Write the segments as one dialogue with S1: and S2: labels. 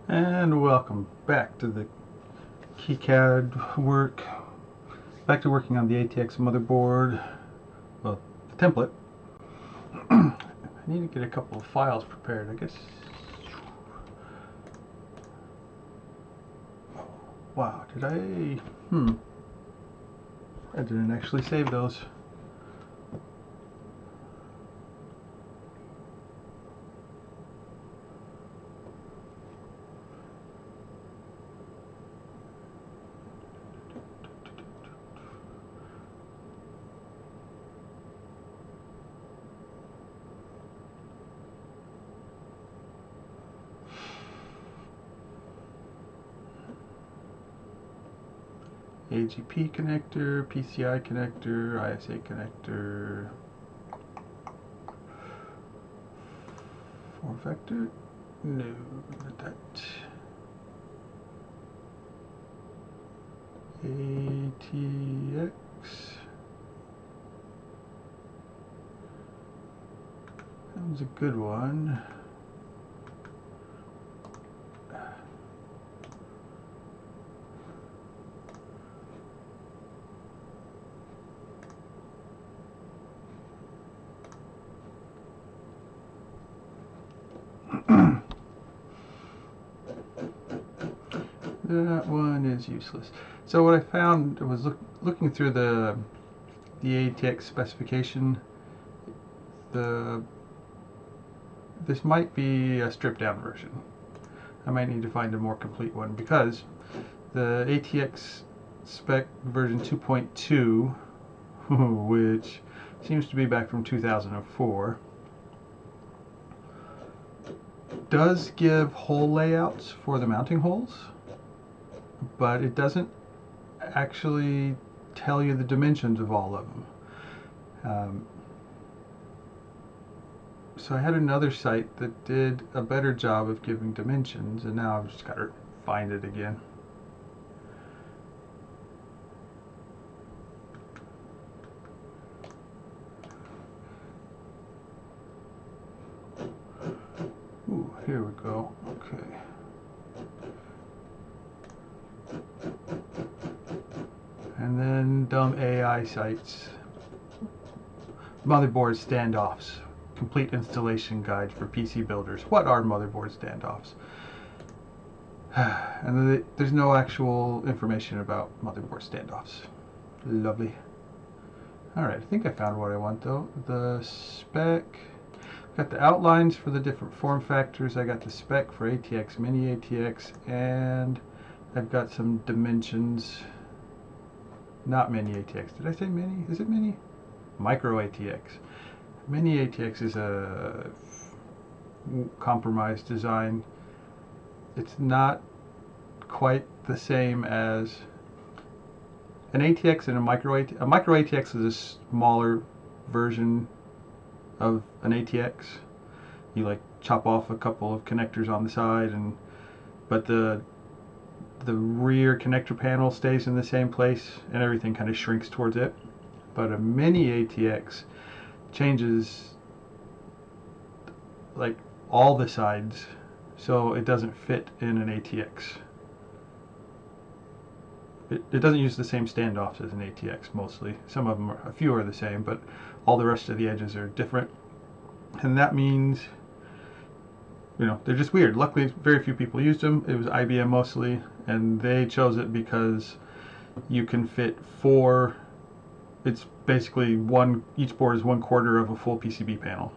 S1: And welcome back to the Kicad work. Back to working on the ATX motherboard. Well, the template. I need to get a couple of files prepared, I guess. Wow, did I? I didn't actually save those. AGP connector, PCI connector, ISA connector, form factor, no, not that. ATX, that was a good one. That one is useless. So what I found was looking through the ATX specification. This might be a stripped down version. I might need to find a more complete one because the ATX spec version 2.2, which seems to be back from 2004, does give hole layouts for the mounting holes, but it doesn't actually tell you the dimensions of all of them. So I had another site that did a better job of giving dimensions, and now I've just got to find it again. Ooh, here we go. Okay. And then dumb AI sites. Motherboard standoffs. Complete installation guide for PC builders. What are motherboard standoffs? And there's no actual information about motherboard standoffs. Lovely. Alright, I think I found what I want though. The spec. Got the outlines for the different form factors. I got the spec for ATX, miniATX, and I've got some dimensions. Not miniATX. Did I say mini? Is it mini? microATX. miniATX is a compromised design. It's not quite the same as an ATX and a microATX. A microATX is a smaller version of an ATX. You like chop off a couple of connectors on the side, but the rear connector panel stays in the same place and everything kind of shrinks towards it. But a miniATX changes like all the sides, so it doesn't fit in an ATX. It doesn't use the same standoffs as an ATX mostly. Some of them, a few are the same, but all the rest of the edges are different. And that means, they're just weird. Luckily, very few people used them. It was IBM mostly, and they chose it because you can fit 4. It's basically each board is 1/4 of a full PCB panel.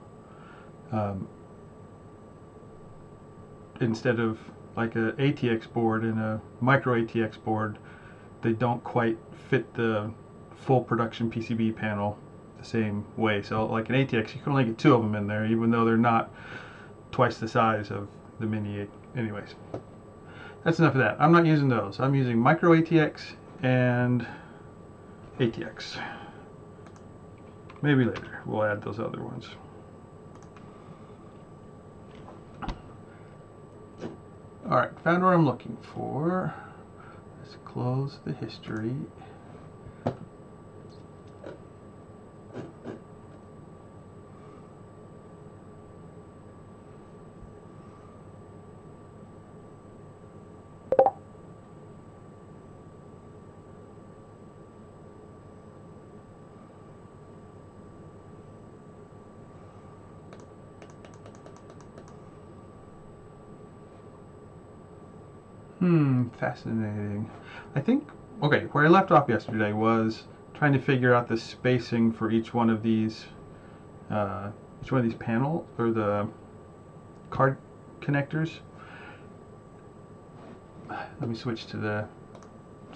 S1: Instead of like an ATX board and a micro ATX board, they don't quite fit the full production PCB panel the same way. So like an ATX, you can only get 2 of them in there, even though they're not twice the size of the mini. Anyways, that's enough of that. I'm not using those. I'm using micro ATX and ATX. Maybe later we'll add those other ones. Alright, found what I'm looking for. Let's close the history. Fascinating. I think, okay, where I left off yesterday was trying to figure out the spacing for each one of these panel or the card connectors. Let me switch to the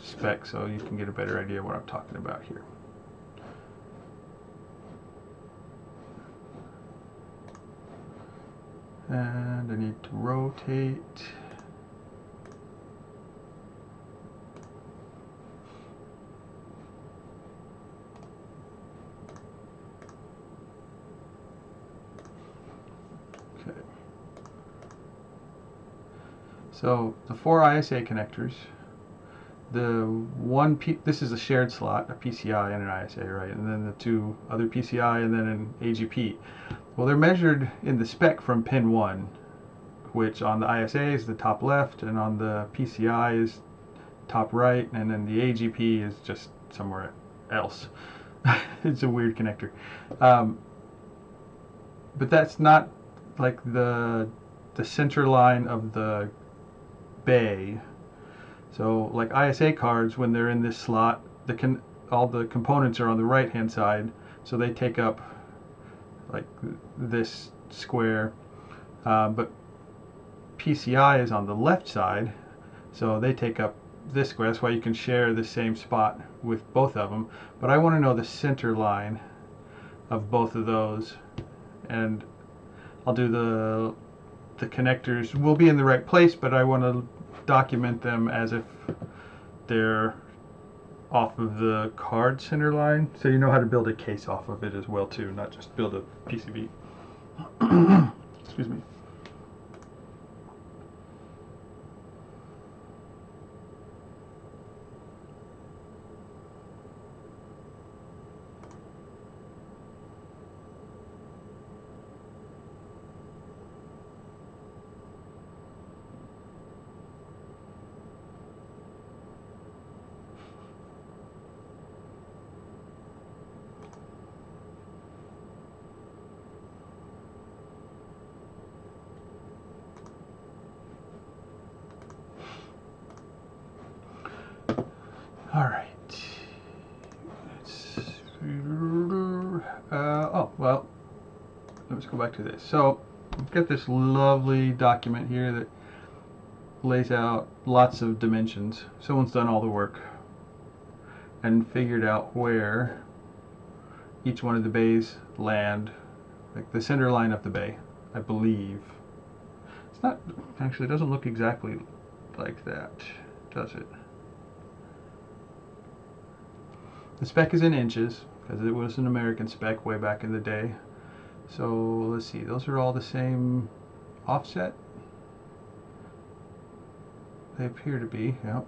S1: spec so you can get a better idea of what I'm talking about here. And I need to rotate. Okay. So the 4 ISA connectors, this is a shared slot, a PCI and an ISA, right? And then the 2 other PCI and then an AGP. Well, they're measured in the spec from pin 1, which on the ISA is the top left, and on the PCI is top right, and then the AGP is just somewhere else. It's a weird connector. But that's not like the center line of the bay. So like ISA cards, when they're in this slot, all the components are on the right hand side, so they take up like this square, but PCI is on the left side, so they take up this square. That's why you can share the same spot with both of them. But I want to know the center line of both of those, and I'll do the connectors will be in the right place, but I want to document them as if they're off of the card center line, so you know how to build a case off of it as well too, not just build a PCB. Excuse me. All right. Oh, well, let's go back to this. So, I've got this lovely document here that lays out lots of dimensions. Someone's done all the work and figured out where each one of the bays land, like the center line of the bay, I believe. It's not, actually, it doesn't look exactly like that, does it? The spec is in inches, because it was an American spec way back in the day. So let's see, those are all the same offset? They appear to be, yep.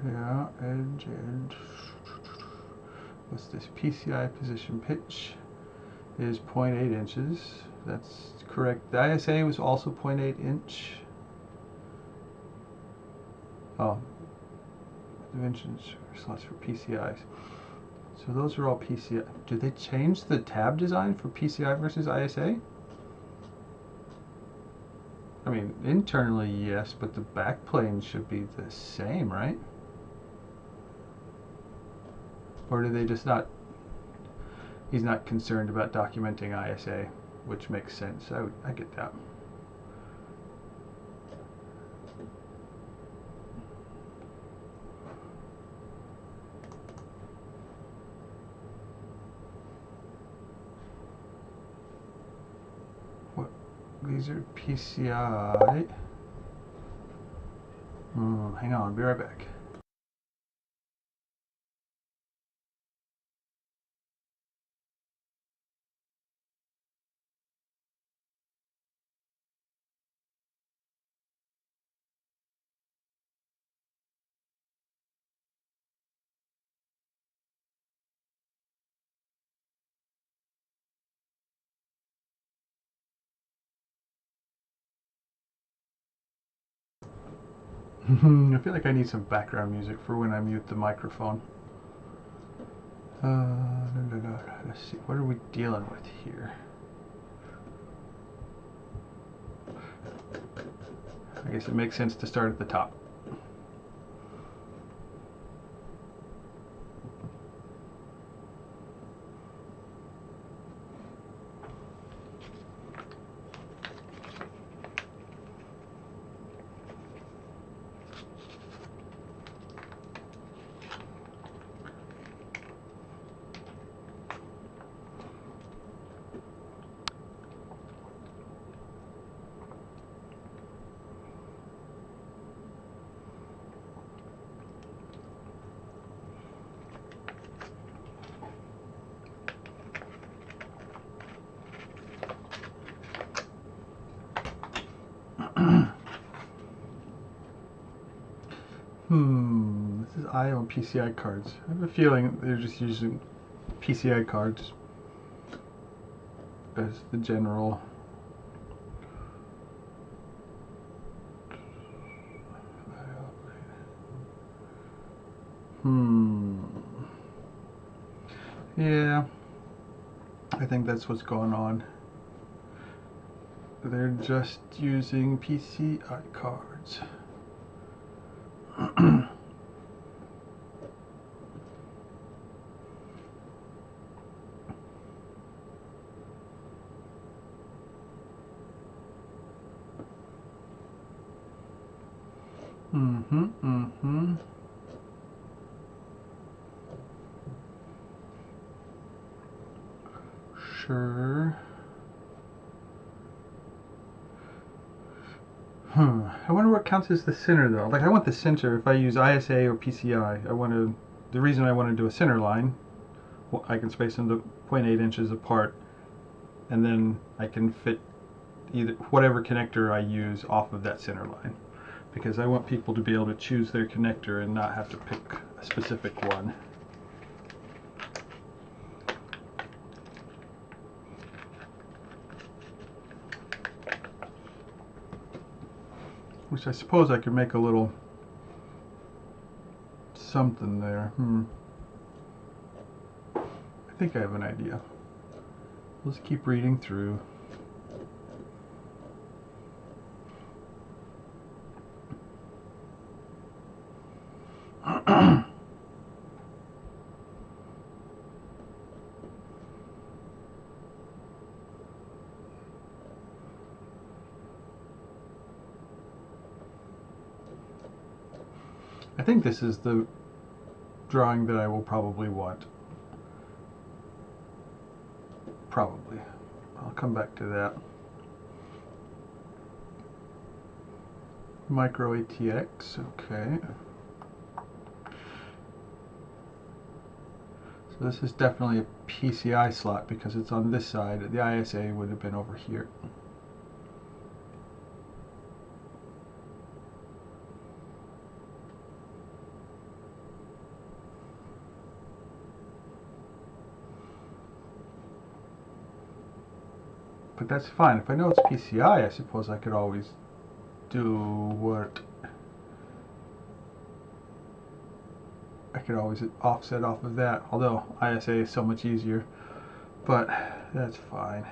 S1: Yeah, edge. What's this? PCI position pitch is 0.8 inches. That's correct. The ISA was also 0.8 inch. Oh, dimensions slots for PCIs. So those are all PCI. Did they change the tab design for PCI versus ISA? I mean, internally, yes, but the backplane should be the same, right? Or do they just not... He's not concerned about documenting ISA, which makes sense. I get that. What? These are PCI. Hang on, I'll be right back. I feel like I need some background music for when I mute the microphone. Let's see, what are we dealing with here? I guess it makes sense to start at the top. This is I/O and PCI cards. I have a feeling they're just using PCI cards as the general. Yeah, I think that's what's going on. They're just using PCI cards. Sure. I wonder what counts as the center though. Like I want the center if I use ISA or PCI. The reason I want to do a center line, well, I can space them to 0.8 inches apart, and then I can fit either whatever connector I use off of that center line, because I want people to be able to choose their connector and not have to pick a specific one. Which I suppose I could make a little something there. I think I have an idea. Let's keep reading through. I think this is the drawing that I will probably want. Probably. I'll come back to that. Micro ATX, okay. So this is definitely a PCI slot because it's on this side. The ISA would have been over here. But that's fine. If I know it's PCI, I suppose I could always do what... I could always offset off of that, although ISA is so much easier. But that's fine.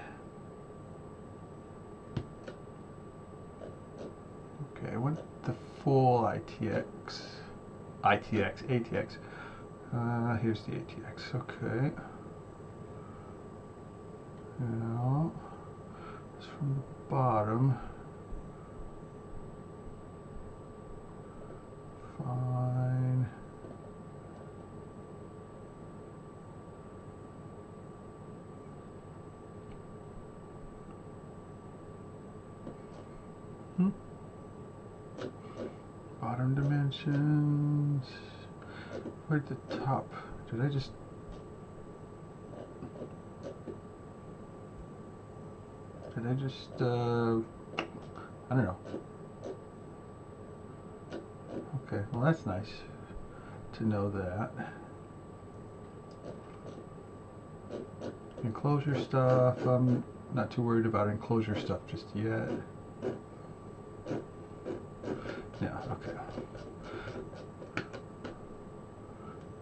S1: Okay, I want the full ATX. Here's the ATX, okay. Now, from the bottom, fine. Bottom dimensions. Right at the top. Did I just... I don't know. Okay, well that's nice to know that. Enclosure stuff, I'm not too worried about enclosure stuff just yet. Yeah, okay.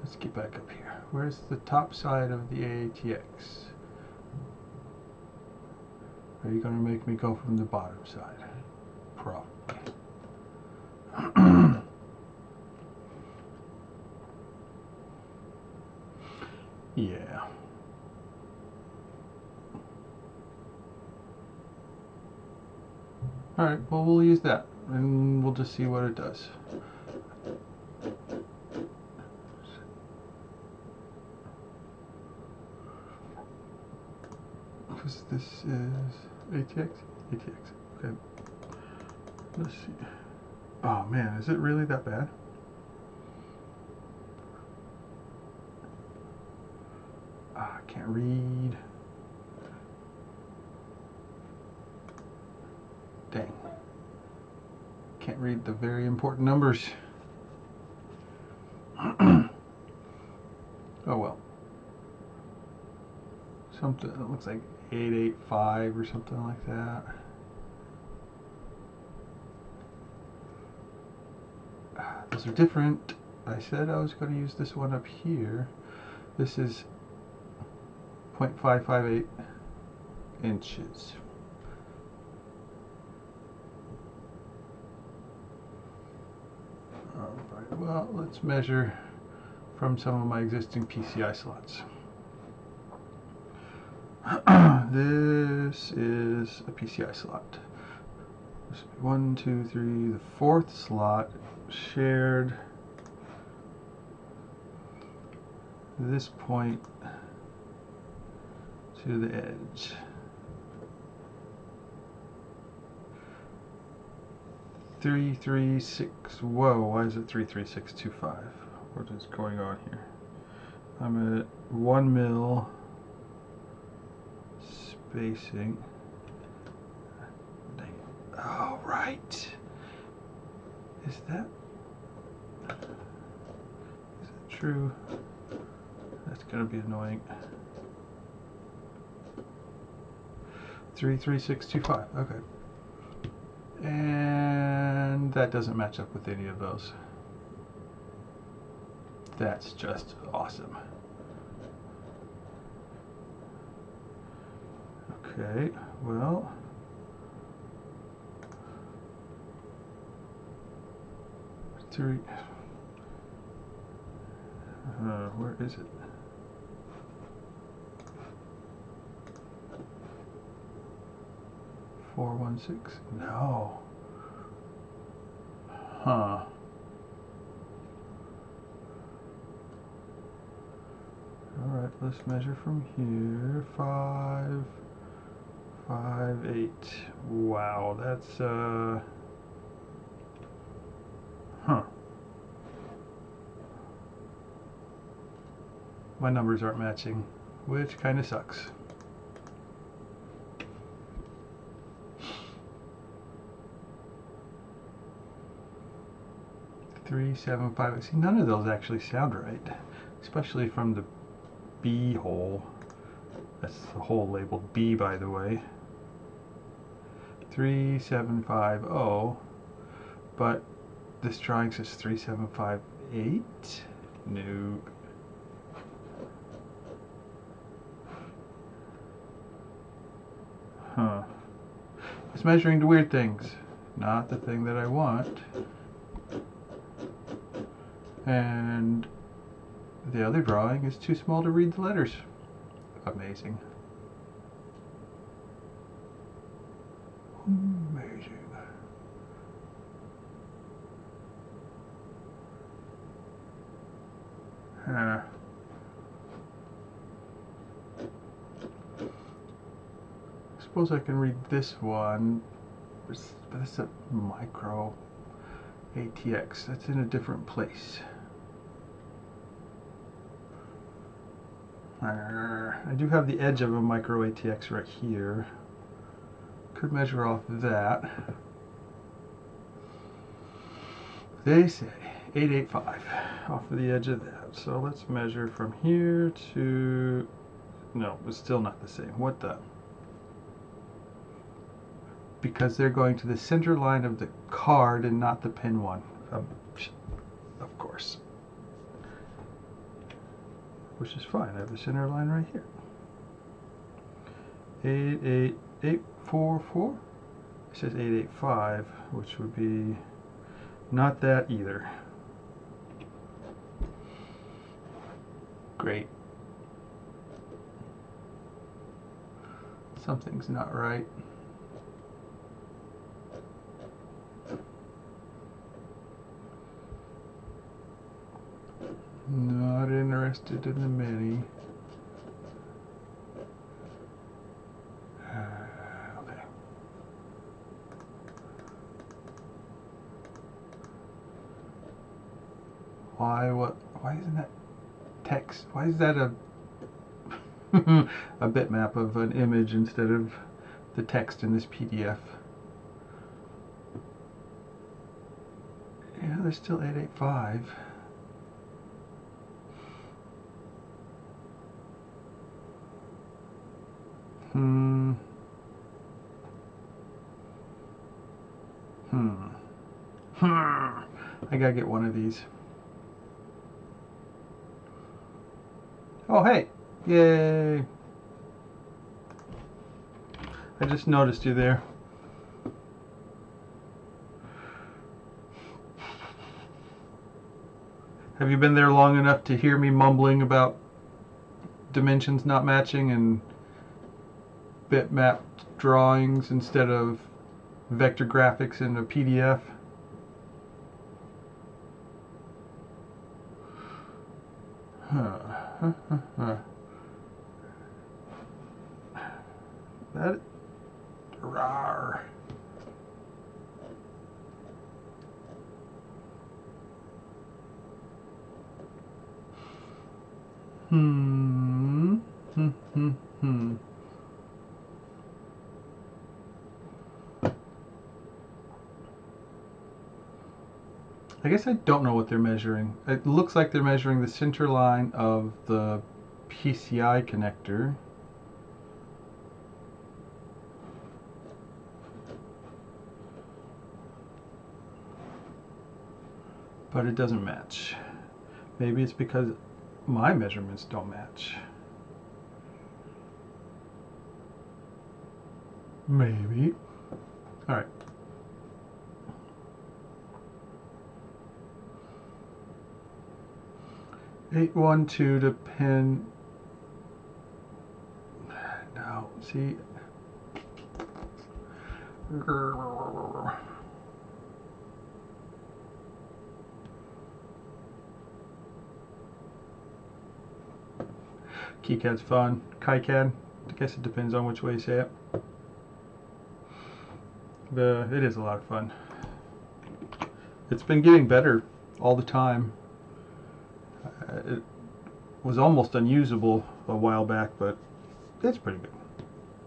S1: Let's get back up here. Where's the top side of the ATX? Are you going to make me go from the bottom side? Probably. Yeah. Alright, well, we'll use that and we'll just see what it does. Because this is ATX? ATX. Okay. Let's see. Oh man, is it really that bad? I can't read. Dang. Can't read the very important numbers. Oh well. Something that looks like 885 or something like that. Those are different. I said I was going to use this one up here. This is 0.558 inches. Alright, well, let's measure from some of my existing PCI slots. This is a PCI slot. 1, 2, 3, the fourth slot shared this point to the edge. 336. Whoa, why is it 33625? What is going on here? I'm at 1 mil spacing. Dang it. Oh, right. Is that true? That's gonna be annoying. 33625. Okay. And that doesn't match up with any of those. That's just awesome. Okay, well, where is it? $416? No. Huh. Alright, let's measure from here. 5, 5, 8. Wow, that's huh. My numbers aren't matching, which kind of sucks. Three, 7, 5. See, none of those actually sound right, especially from the B hole. That's the hole labeled B, by the way. 3750, but this drawing says 3758. No. Huh. It's measuring the weird things, not the thing that I want. And the other drawing is too small to read the letters. Amazing. Amazing. Huh. I suppose I can read this one, but it's a micro ATX. That's in a different place. I do have the edge of a micro ATX right here. Could measure off that. They say 885 off of the edge of that. So let's measure from here to... No, it's still not the same. What the... Because they're going to the center line of the card and not the pin one. Of course. which is fine. I have the center line right here. 88844. It says 885, which would be not that either. Great. Something's not right. Not interested in the mini. Okay. Why isn't that text? Why is that a a bitmap of an image instead of the text in this PDF? Yeah, there's still 885. I gotta get one of these. Oh, hey! Yay! I just noticed you there. Have you been there long enough to hear me mumbling about dimensions not matching and bitmap drawings instead of vector graphics in a PDF? That rawr. I guess I don't know what they're measuring. It looks like they're measuring the center line of the PCI connector. But it doesn't match. Maybe it's because my measurements don't match. Maybe. All right. $812 to pin. No, see. Kicad's fun. Kicad. I guess it depends on which way you say it. But it is a lot of fun. It's been getting better all the time. It was almost unusable a while back, but it's pretty good.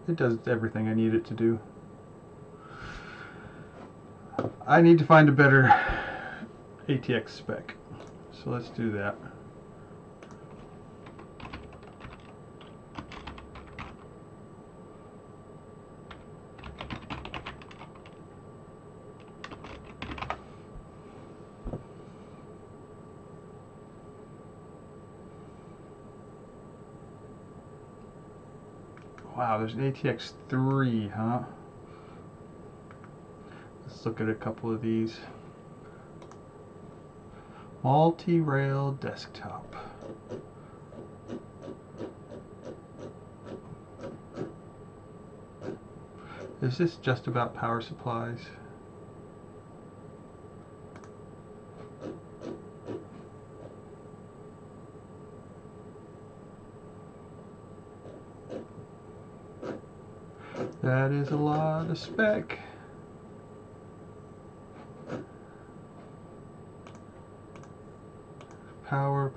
S1: It does everything I need it to do. I need to find a better ATX spec, so let's do that. Wow, there's an ATX 3, huh? Let's look at a couple of these. Multi-rail desktop. Is this just about power supplies? That is a lot of spec. Power.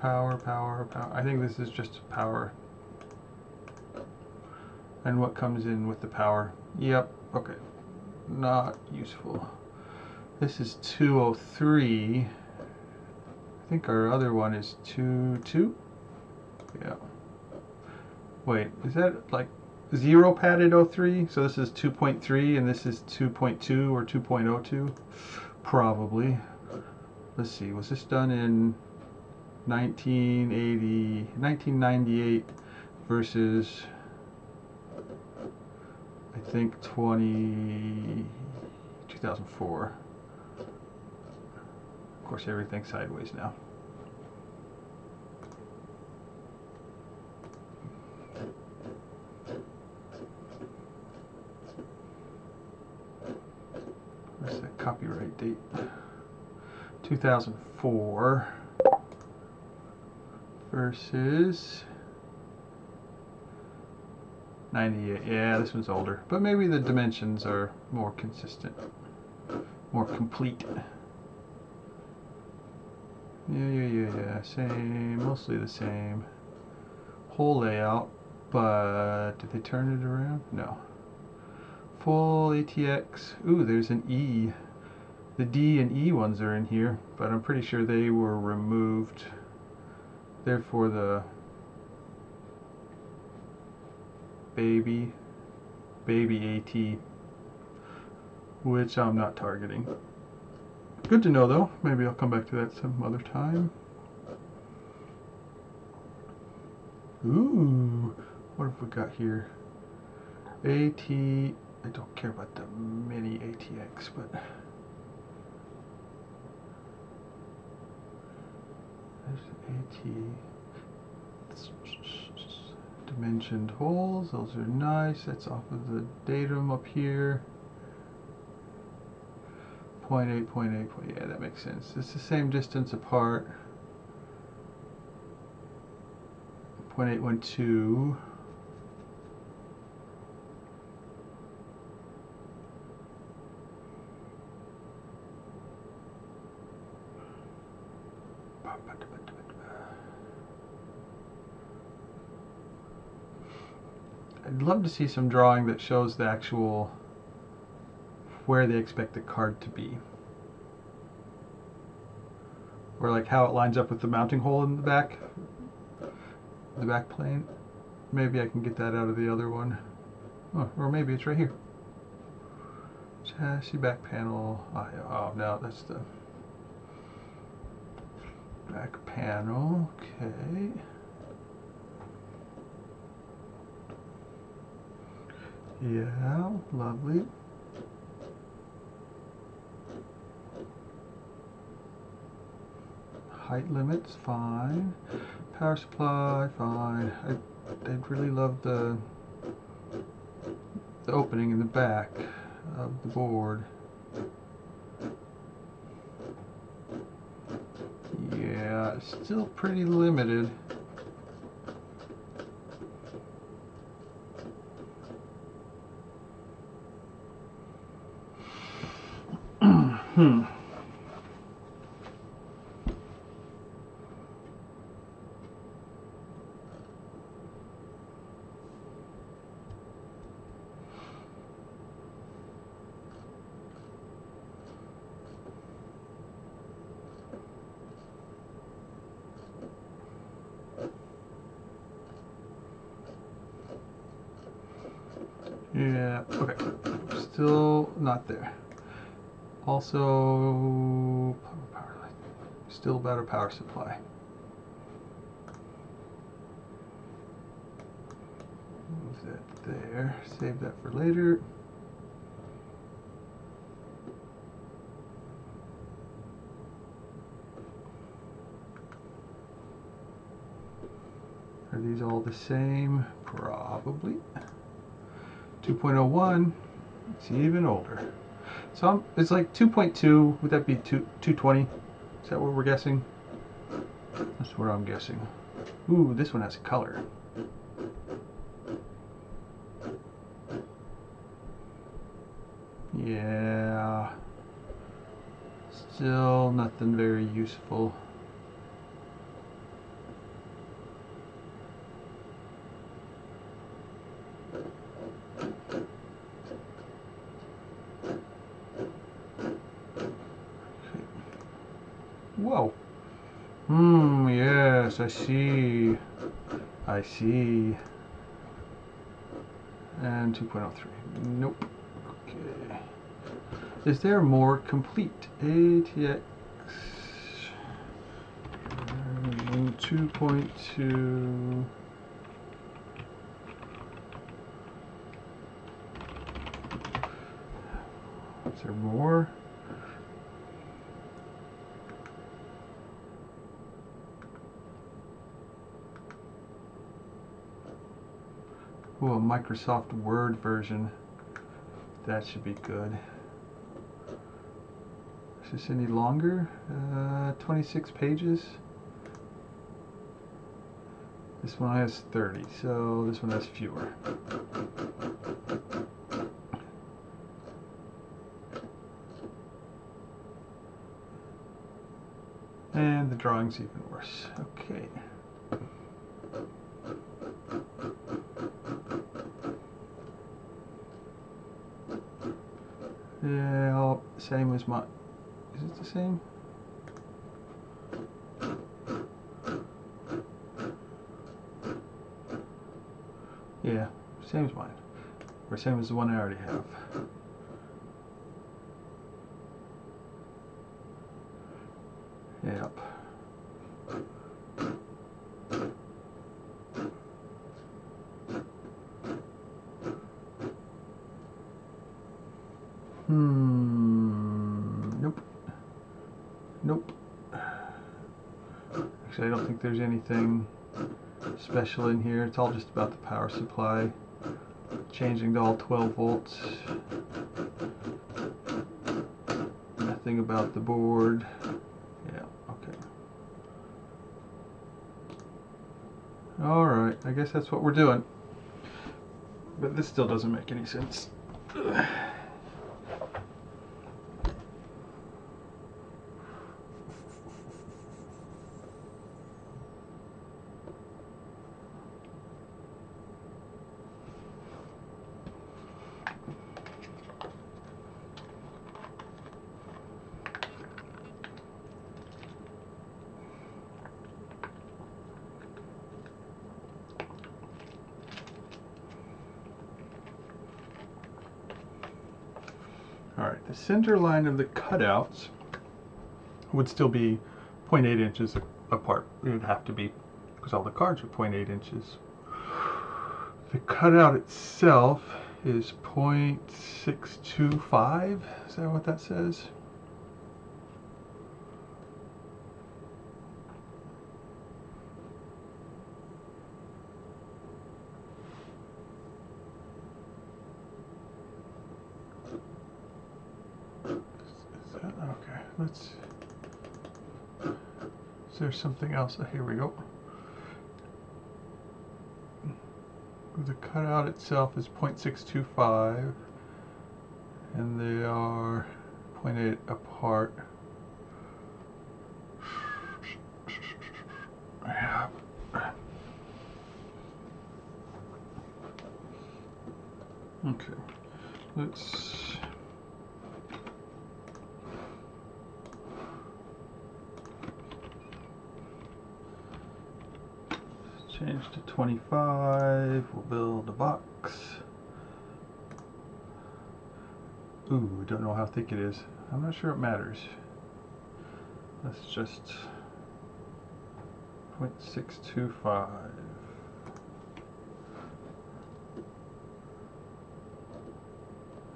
S1: I think this is just power. And what comes in with the power. Yep, okay. Not useful. This is 203. I think our other one is 22. Yeah. Wait, is that like 0 padded 03? So this is 2.3 and this is 2.2 or 2.02? Probably. Let's see, was this done in 1998 versus I think 2004. Of course, everything's sideways now. Where's the copyright date? 2004 versus 98. Yeah, this one's older, but maybe the dimensions are more consistent, more complete. Yeah. Same, mostly the same. Whole layout, but did they turn it around? No. Full ATX. Ooh, there's an E. The D and E ones are in here, but I'm pretty sure they were removed. Therefore, the baby AT, which I'm not targeting. Good to know though. Maybe I'll come back to that some other time. Ooh, what have we got here? I don't care about the miniATX, but there's AT. Dimensioned holes, those are nice. That's off of the datum up here. 0.8, yeah, that makes sense. It's the same distance apart. 0.812. I'd love to see some drawing that shows the actual where they expect the card to be, or like how it lines up with the mounting hole in the back plane. Maybe I can get that out of the other one. Oh, or maybe it's right here. Chassis back panel. Oh no, that's the back panel. Okay. Yeah, lovely. Height limits, fine. Power supply, fine. I'd really love the opening in the back of the board. Yeah, it's still pretty limited. Yeah, okay. Still not there. Also, still about a power supply. Move that there. Save that for later. Are these all the same? Probably. 2.01, it's even older. So it's like 2.2, would that be 220? Is that what we're guessing? That's what I'm guessing. Ooh, this one has color. Yeah. Still nothing very useful. Whoa. Yes, I see. I see. And 2.03. Nope. Okay. Is there more complete? ATX. version 2.2. Is there more? Oh, a Microsoft Word version. That should be good. Is this any longer? 26 pages. This one has 30, so this one has fewer. And the drawing's even worse. Okay. Yeah, same as my. Is it the same? Yeah, same as mine. Or same as the one I already have. Yep. Nope. Nope. Actually, I don't think there's anything special in here. It's all just about the power supply. Changing to all 12 volts. Nothing about the board. Yeah, okay. Alright, I guess that's what we're doing. But this still doesn't make any sense. Alright, the center line of the cutouts would still be 0.8 inches apart. It would have to be, because all the cards are 0.8 inches. The cutout itself is 0.625. Is that what that says? Okay, let's. Is there something else? Oh, here we go. The cutout itself is 0.625, and they are 0.8 apart. Yeah. Okay, let's. Change to 25, we'll build a box. Ooh, I don't know how thick it is. I'm not sure it matters. Let's just 0.625.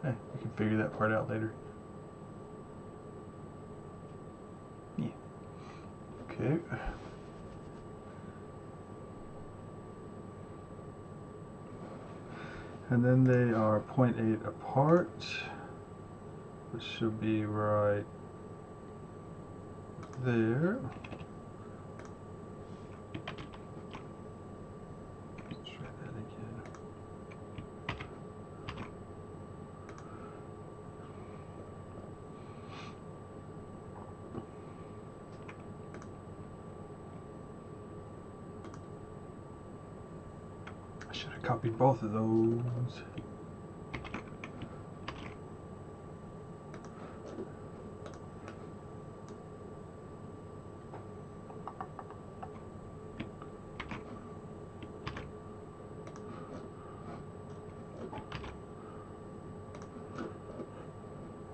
S1: Hey, we can figure that part out later. Yeah. Okay. And then they are 0.8 apart, which should be right there. Let's try that again. I should have copied both of those.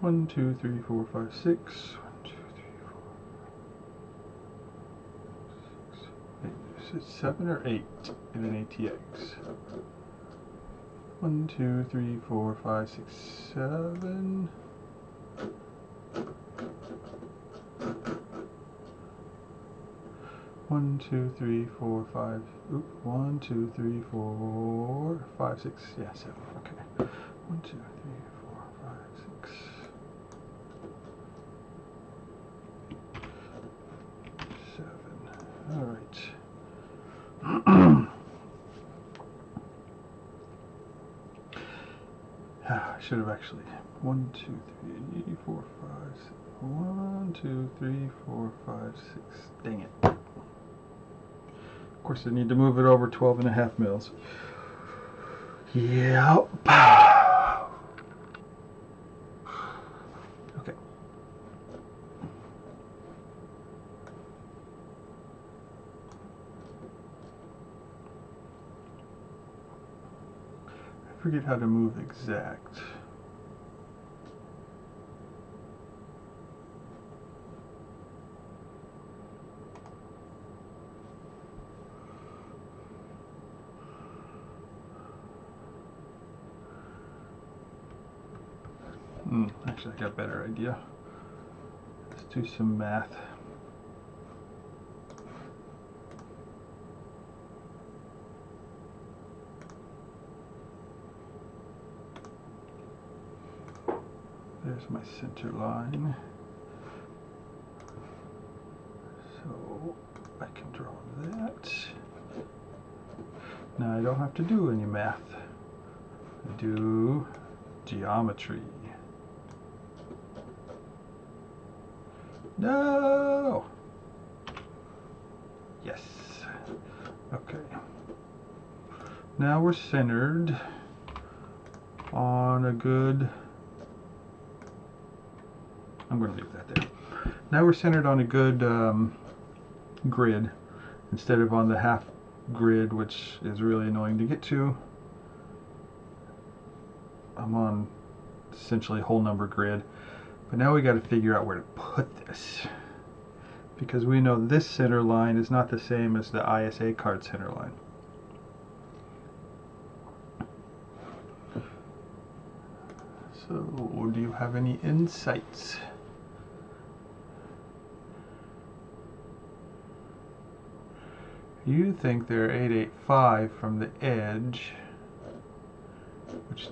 S1: One, two, three, four, five, 6. 1, 2, 3, 4, 6. Is it 7 or 8 in an ATX? 1, 2, 3, 4, 5, 6, 7. One, two, three, four, five. Oop. 1, 2, 3, 4, 5, 6. Yeah, 7. Okay. 1, 2, 3, 4, 5, 6. 7. All right. I should have actually. 1, 2, 3, 4, 5, 6. 1, 2, 3, 4, 5, 6. Dang it. Of course, I need to move it over 12.5 mils. Yep. Okay. I forget how to move exact. Actually, I got a better idea. Let's do some math. There's my center line. So I can draw that. Now I don't have to do any math. I do geometry. No! Yes. Okay. Now we're centered on a good... I'm going to leave that there. Now we're centered on a good grid instead of on the half grid, which is really annoying to get to. I'm on essentially whole number grid. But now we got to figure out where to put this, because we know this center line is not the same as the ISA card center line. So, do you have any insights? You think they're 885 from the edge, which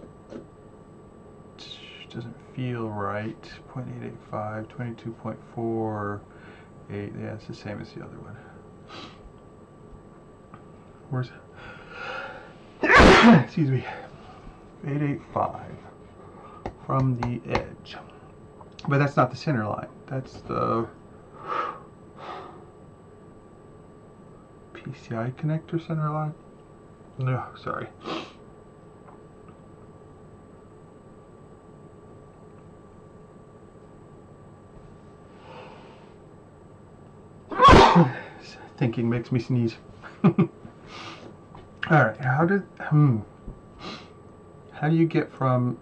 S1: doesn't feel right. 0.885, 22.48. Yeah, it's the same as the other one. Where's excuse me, 885 from the edge, but that's not the center line. That's the PCI connector center line. No, sorry. Thinking makes me sneeze. Alright, how do you get from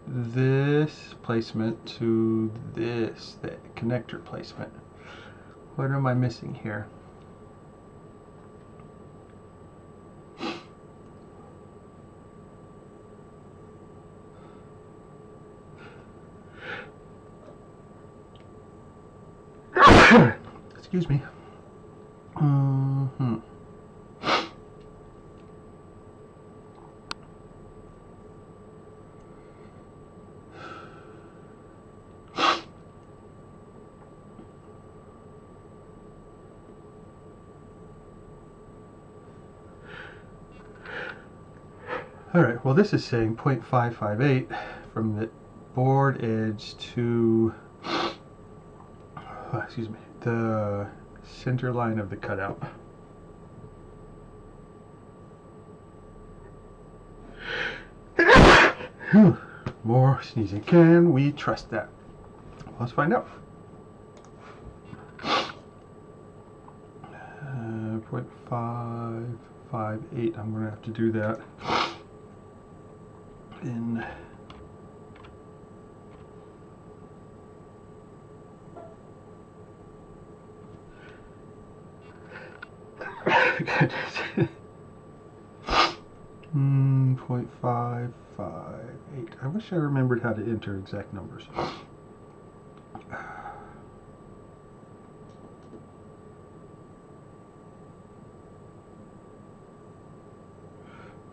S1: this placement to this, the connector placement? What am I missing here? Excuse me. Alright, well this is saying 0.558 from the board edge to, excuse me, the center line of the cutout. More sneezing. Can we trust that? Let's find out. 0.558. I'm going to have to do that in Goodness. 0.558. I wish I remembered how to enter exact numbers.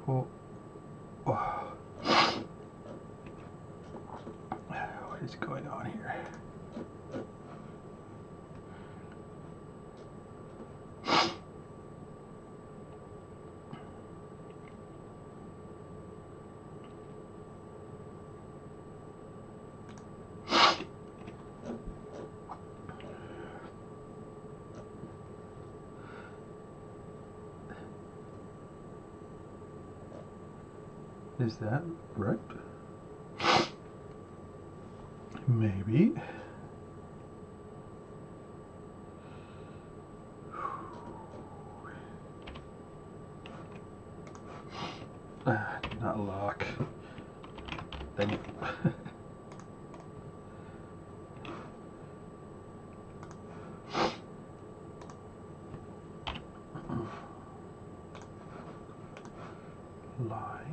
S1: Well, what is going on here? Is that right? Maybe. Not lock. Dang it. Line.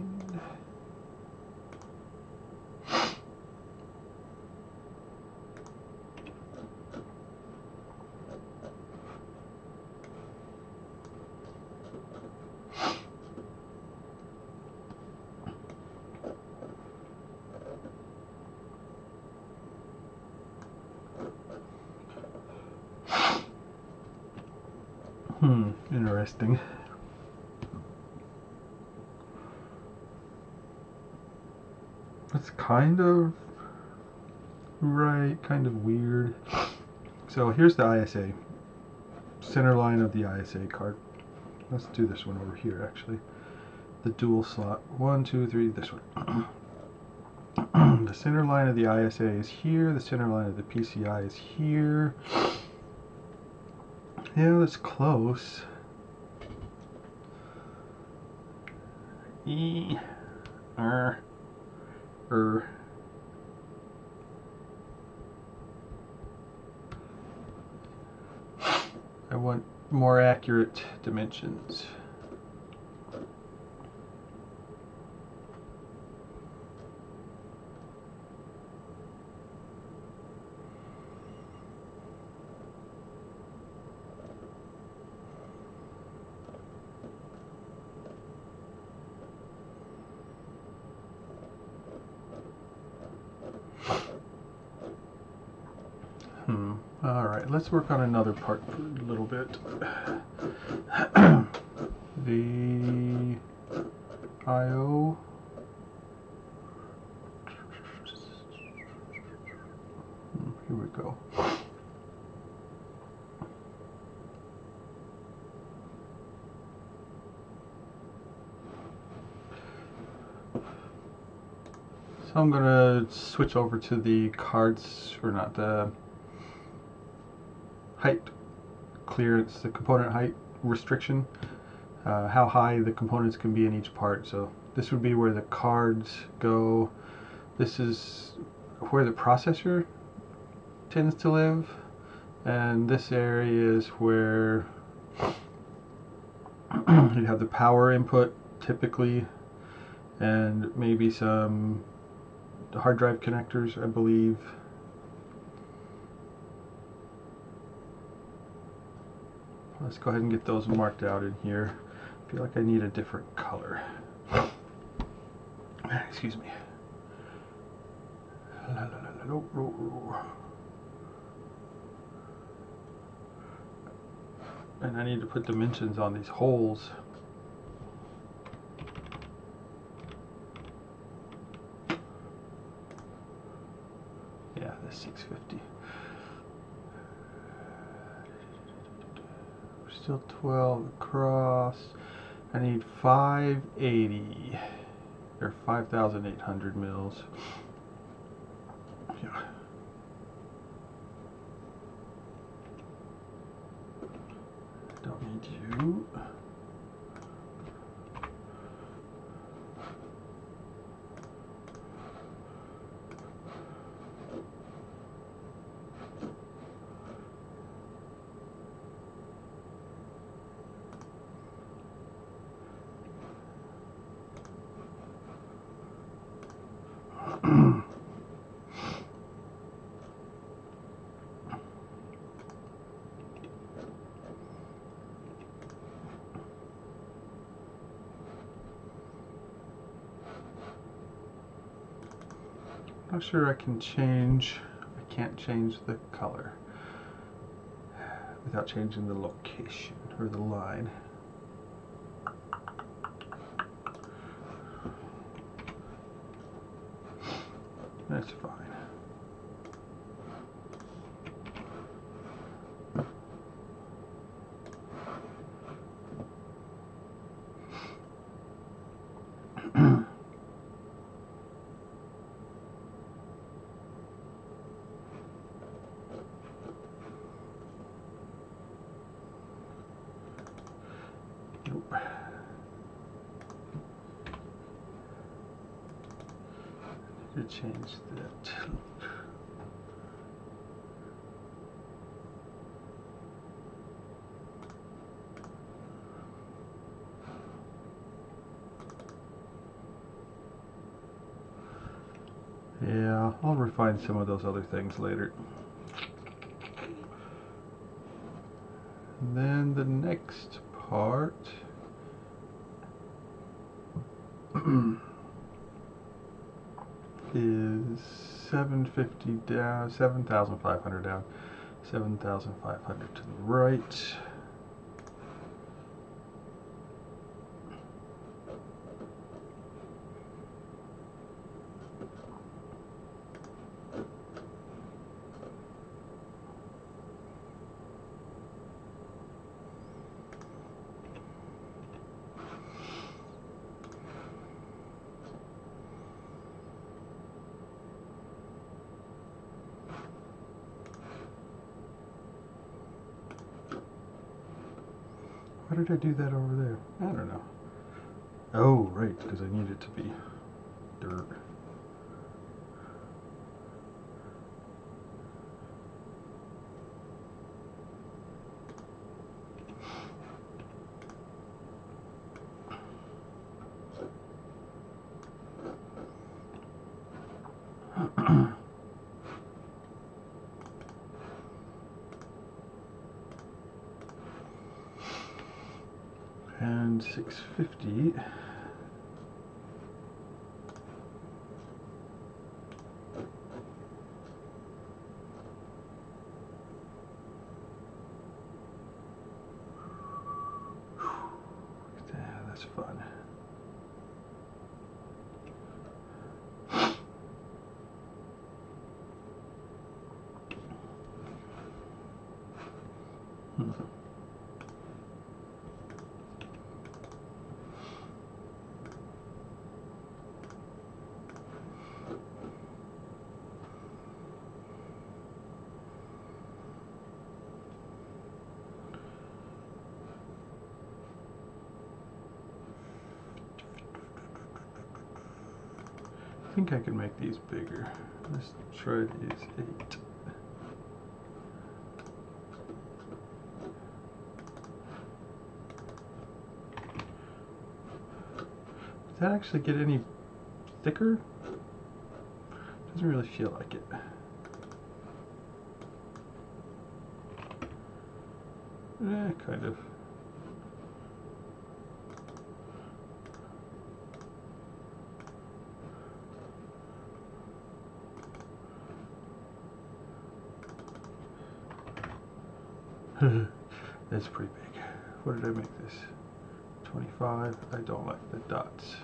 S1: Interesting. That's kind of right, kind of weird. So here's the ISA. Center line of the ISA card. Let's do this one over here actually. The dual slot. 1, 2, 3, this one. The center line of the ISA is here. The center line of the PCI is here. Yeah, that's close. I want more accurate dimensions. Alright, let's work on another part for a little bit. The I/O. Here we go. So I'm going to switch over to the cards, or not, the height clearance, the component height restriction, how high the components can be in each part. So this would be where the cards go. This is where the processor tends to live, and this area is where you have the power input typically, and maybe some hard drive connectors, I believe. Let's go ahead and get those marked out in here. I feel like I need a different color. Excuse me. And I need to put dimensions on these holes. Yeah, that's 650. We're still 12 across. I need 580 or 5,800 mils. Yeah. Don't need you. Not sure I can change. I can't change the color without changing the location or the line. That's fine. Nope. To change that. Yeah, I'll refine some of those other things later. And then the next part is 750 down, 7,500 down, 7,500 to the right. Why did I do that over there? I don't know. Oh, right, because I need it to be dirt. And 650. Yeah, that's fun. I think I can make these bigger. Let's try these 8. Does that actually get any thicker? Doesn't really feel like it. Kind of. That's pretty big. What did I make this? 25. I don't like the dots.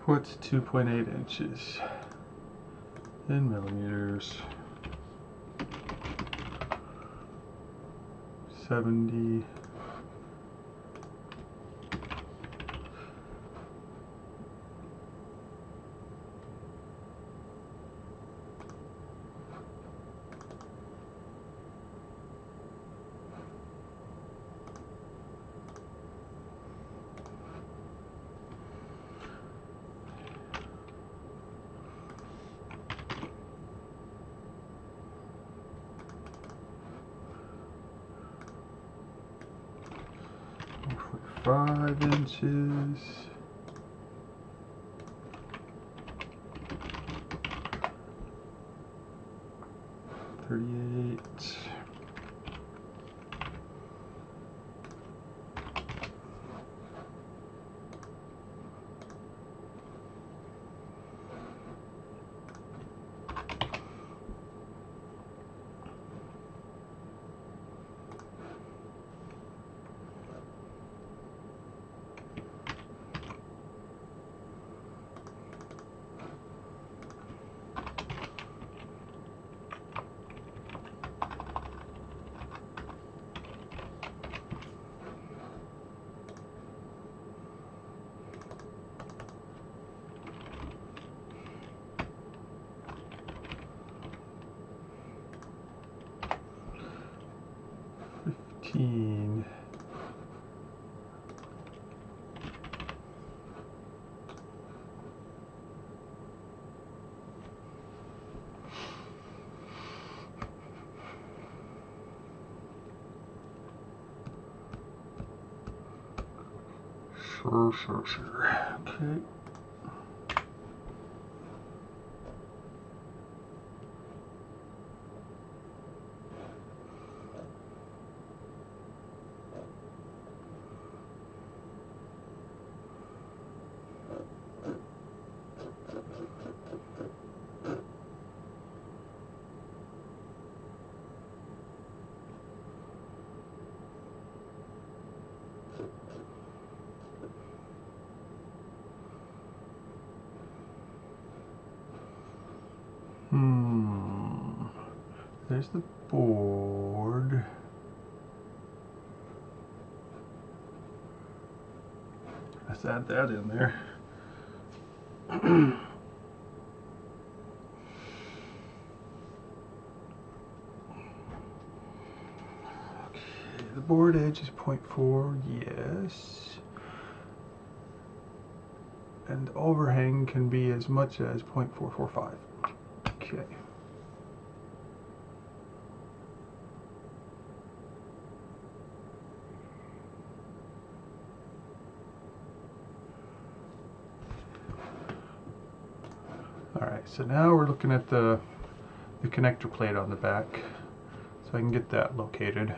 S1: What's 2.8 inches in millimeters? 70. Five inches. $38. $15. Sure. Okay. There's the board. Let's add that in there. Okay, the board edge is 0.4, yes. And overhang can be as much as 0.445. Okay. Alright, so now we're looking at the connector plate on the back, so I can get that located.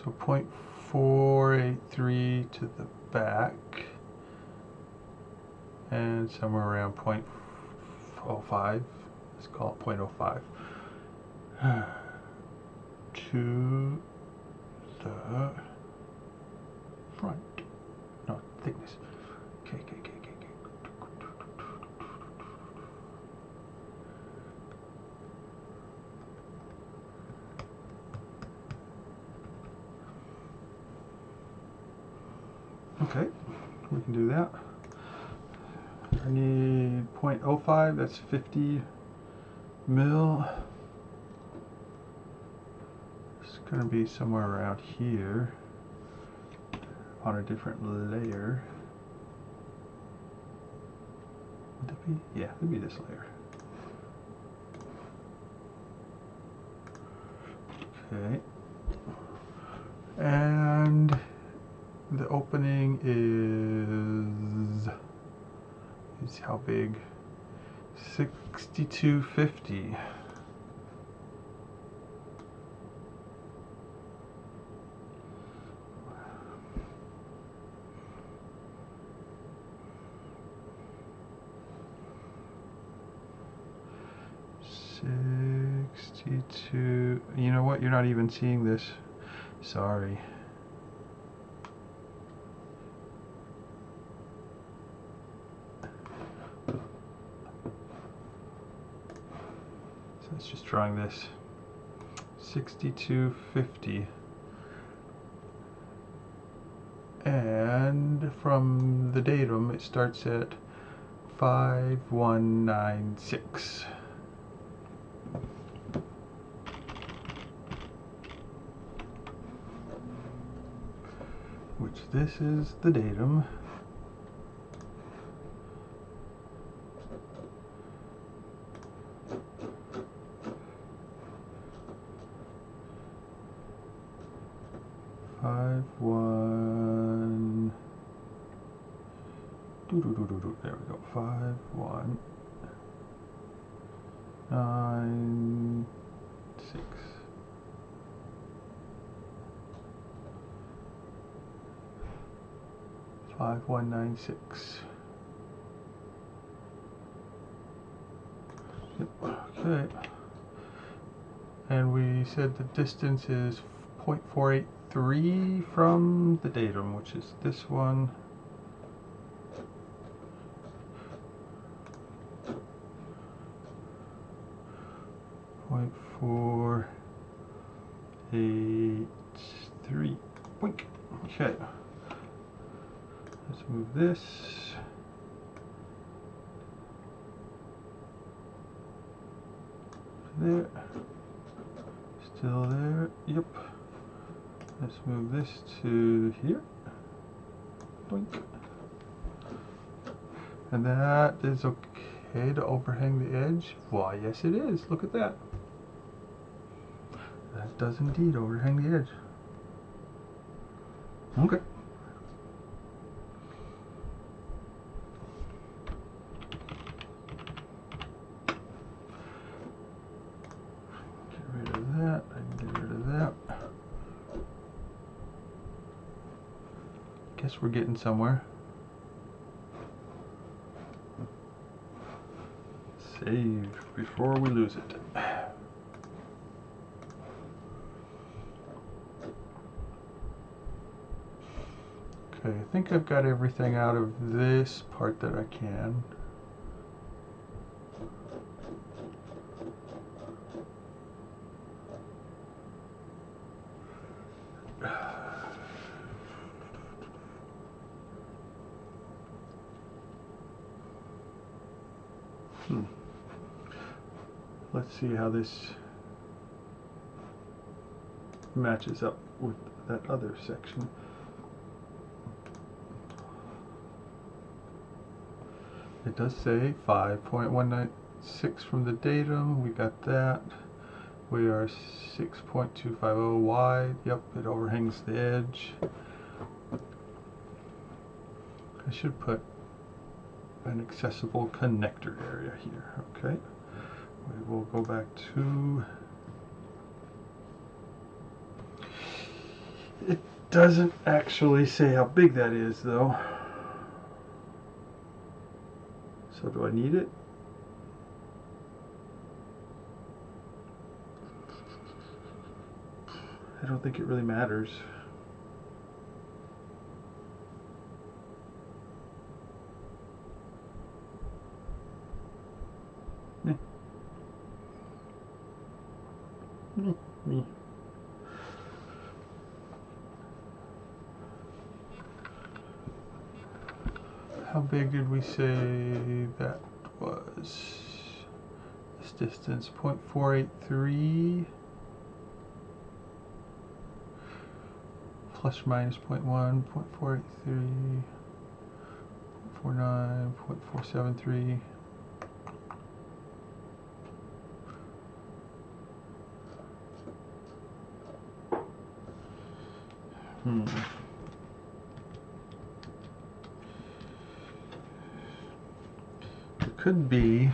S1: So 0.483 to the back, and somewhere around 0.05. Let's call it 0.05 to the front. No, thickness. Okay. Okay, we can do that. I need 0.05, that's 50 mil. It's going to be somewhere around here on a different layer. Would that be? Yeah, it would be this layer. Okay. And the opening is how big? 6250. 62. You know what? You're not even seeing this. Sorry. So it's just drawing this 6250. And from the datum, it starts at 5196. Which this is the datum. There we go. 5196. Yep. Okay. And we said the distance is 0.483 from the datum, which is this one. Point 483. Boink. Okay. Let's move this. There. Still there. Yep. Let's move this to here. Boink. And that is okay to overhang the edge. Why, yes it is. Look at that. That does indeed overhang the edge. Okay. Get rid of that. I can get rid of that. Guess we're getting somewhere. Save before we lose it. Okay, I think I've got everything out of this part that I can. Let's see how this matches up with that other section. It does say 5.196 from the datum. We got that. We are 6.250 wide. Yep, it overhangs the edge. I should put an accessible connector area here. Okay. We will go back to... It doesn't actually say how big that is, though. So do I need it? I don't think it really matters. Me. How big did we say that was? This distance, 0.483 plus or minus 0.1, 0.483, 0.49, 0.473. It could be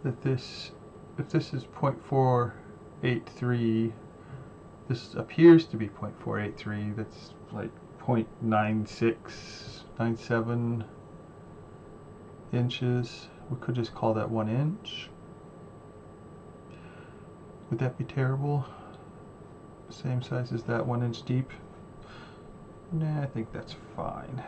S1: that this, if this is 0.483, this appears to be 0.483, that's like 0.9697 inches. We could just call that 1 inch. Would that be terrible? Same size as that, 1 inch deep? Nah, I think that's fine.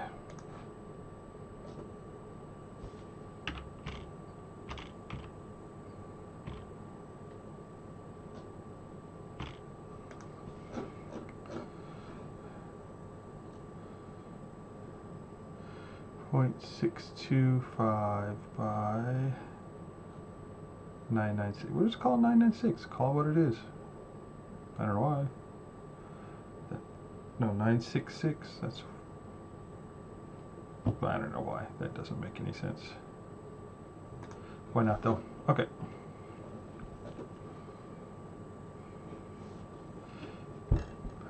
S1: .625 by 996. We'll just call it 996. Call it what it is. I don't know why. No, 966. That's. I don't know why. That doesn't make any sense. Why not though? Okay.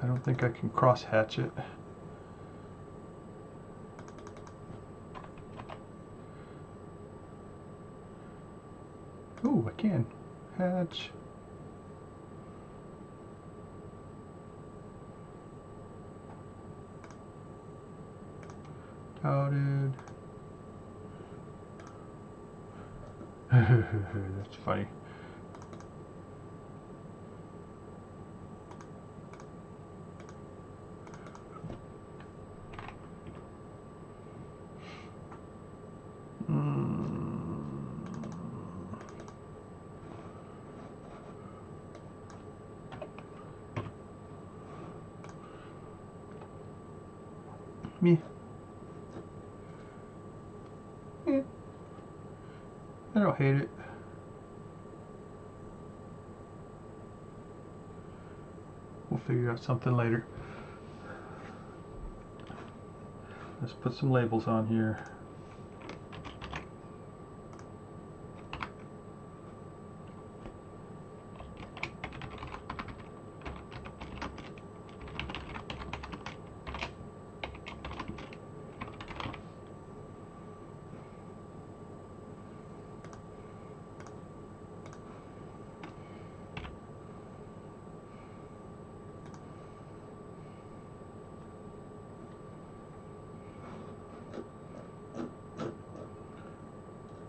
S1: I don't think I can cross hatch it. Ooh, I can. Hatch. Dotted. That's funny. Me. Yeah. I don't hate it. We'll figure out something later. Let's put some labels on here.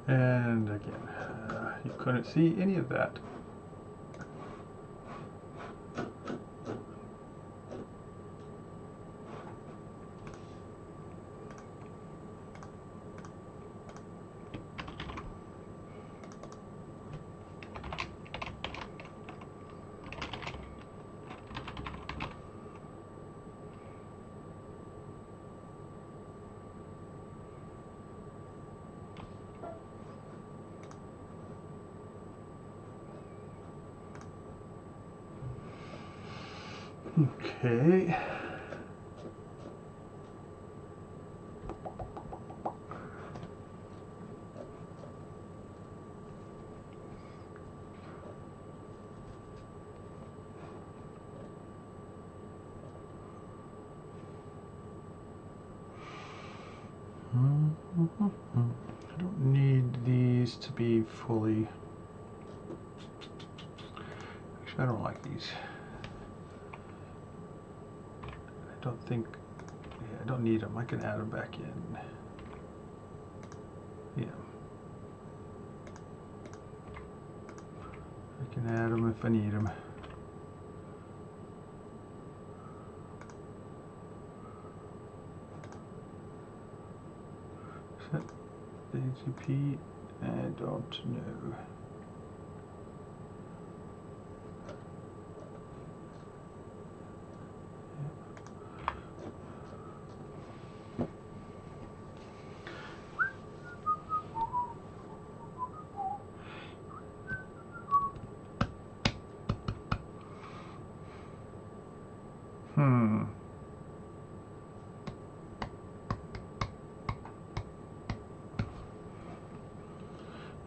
S1: And again, you couldn't see any of that. Okay. I don't need these to be fully. Actually, I don't like these. I don't think. Yeah, I don't need them. I can add them back in. Yeah. I can add them if I need them. Set AGP. I don't know.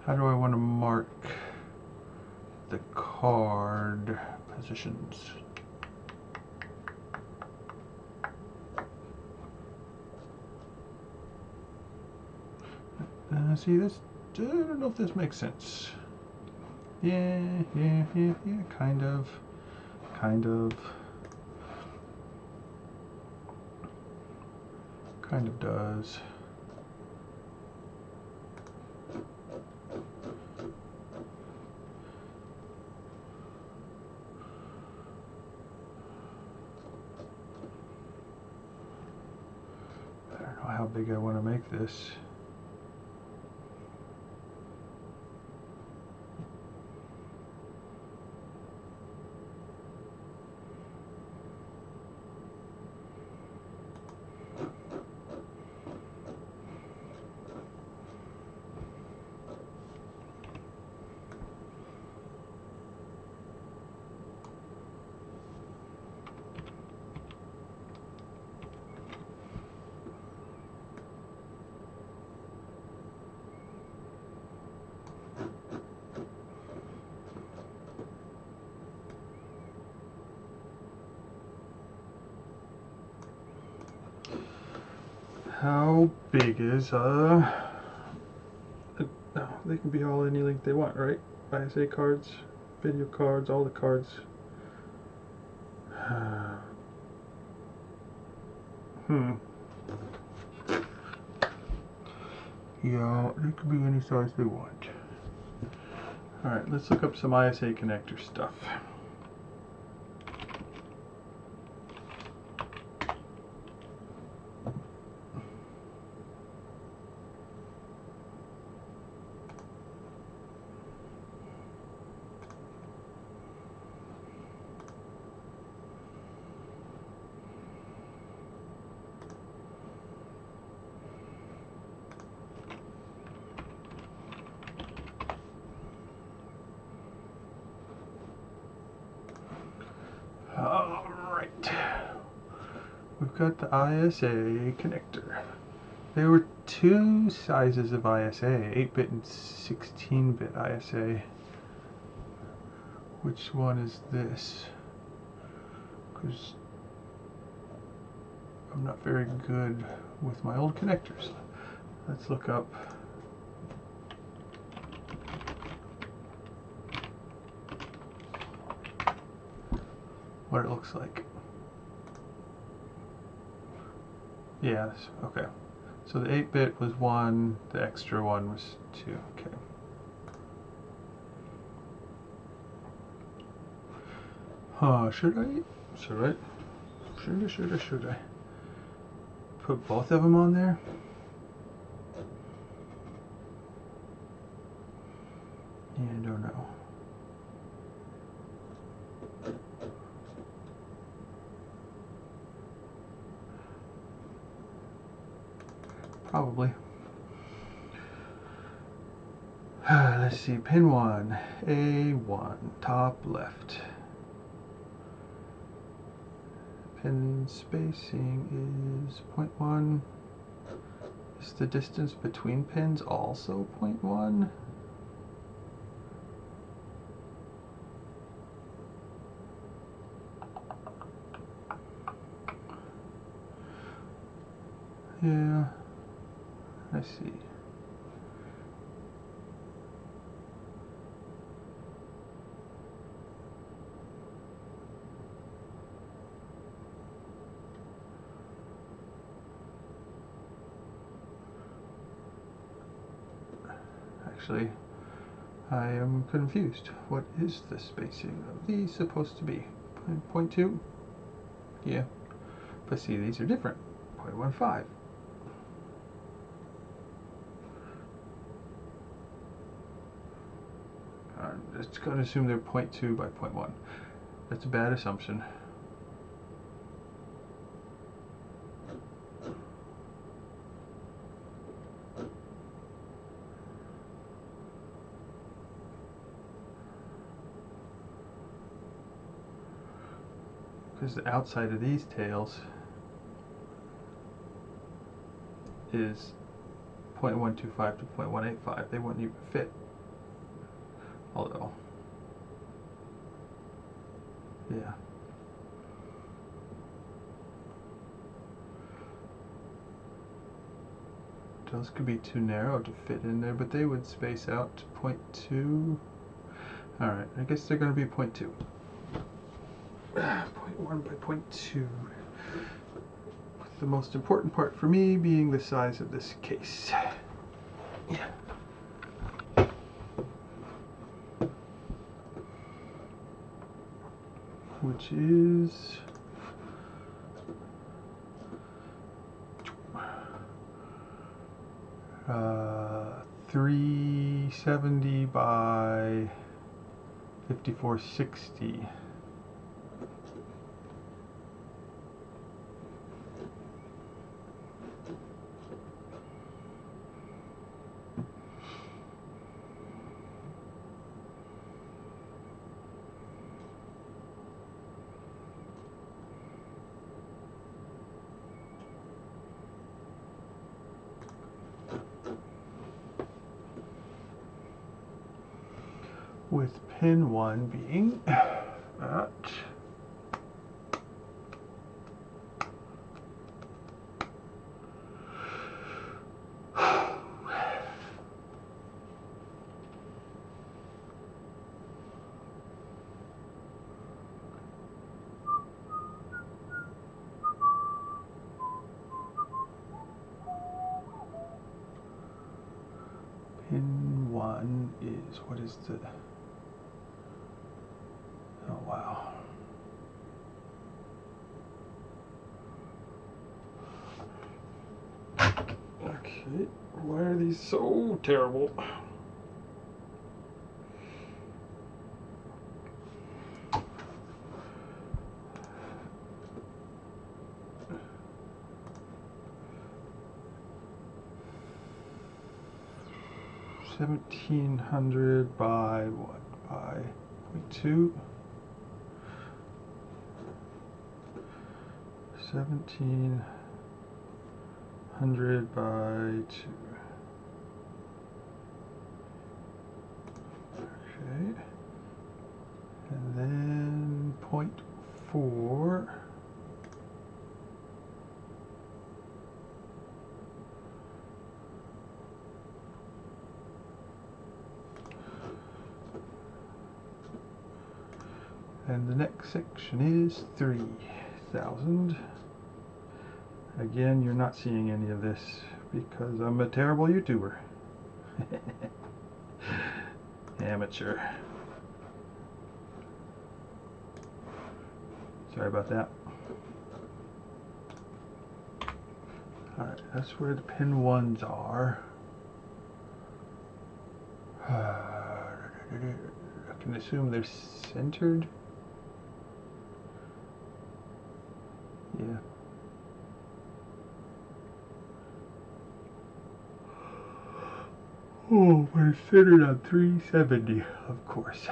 S1: How do I want to mark the card positions? See this? I don't know if this makes sense. Yeah, kind of. Kind of does. know how big I want to make this. How big is oh, they can be all any length they want, right? ISA cards, video cards, all the cards. Yeah, they can be any size they want. Alright, let's look up some ISA connector stuff. Alright, we've got the ISA connector. There were two sizes of ISA, 8-bit and 16-bit ISA. Which one is this? Because I'm not very good with my old connectors. Let's look up. What it looks like. Yes, okay. So the 8-bit was 1, the extra one was 2, okay. Should I put both of them on there? Yeah, I don't know. Probably. Let's see, pin 1, A1, top left. Pin spacing is 0.1. Is the distance between pins also 0.1? Yeah, I see. Actually, I am confused. What is the spacing of these supposed to be? 0.2? Yeah. But see, these are different. 0.15. I'm just going to assume they're 0.2 by 0.1. That's a bad assumption. Because the outside of these tails is 0.125 to 0.185. They wouldn't even fit. Although, yeah. Those could be too narrow to fit in there, but they would space out to 0.2. Alright, I guess they're going to be 0.2. 0.1 by 0.2. With the most important part for me being the size of this case. Yeah. Which is 370 by 5460. With pin 1 being at pin 1 is, what is the, oh wow. Okay, why are these so terrible? $1,700 by what? By 0.2. 1,700 by 2. Okay. And then 0.4. And the next section is 3,000. Again, you're not seeing any of this because I'm a terrible YouTuber. Amateur. Sorry about that. Alright, that's where the pin 1s are. I can assume they're centered. Yeah. Oh, we're centered on 370, of course.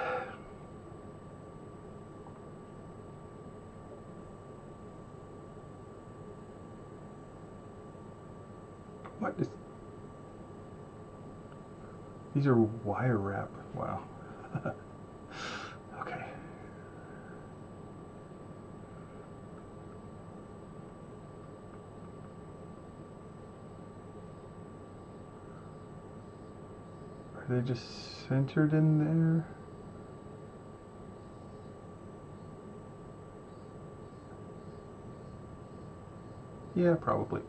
S1: What is... These are wire wrap. Wow. Okay. Are they just centered in there? Yeah, probably.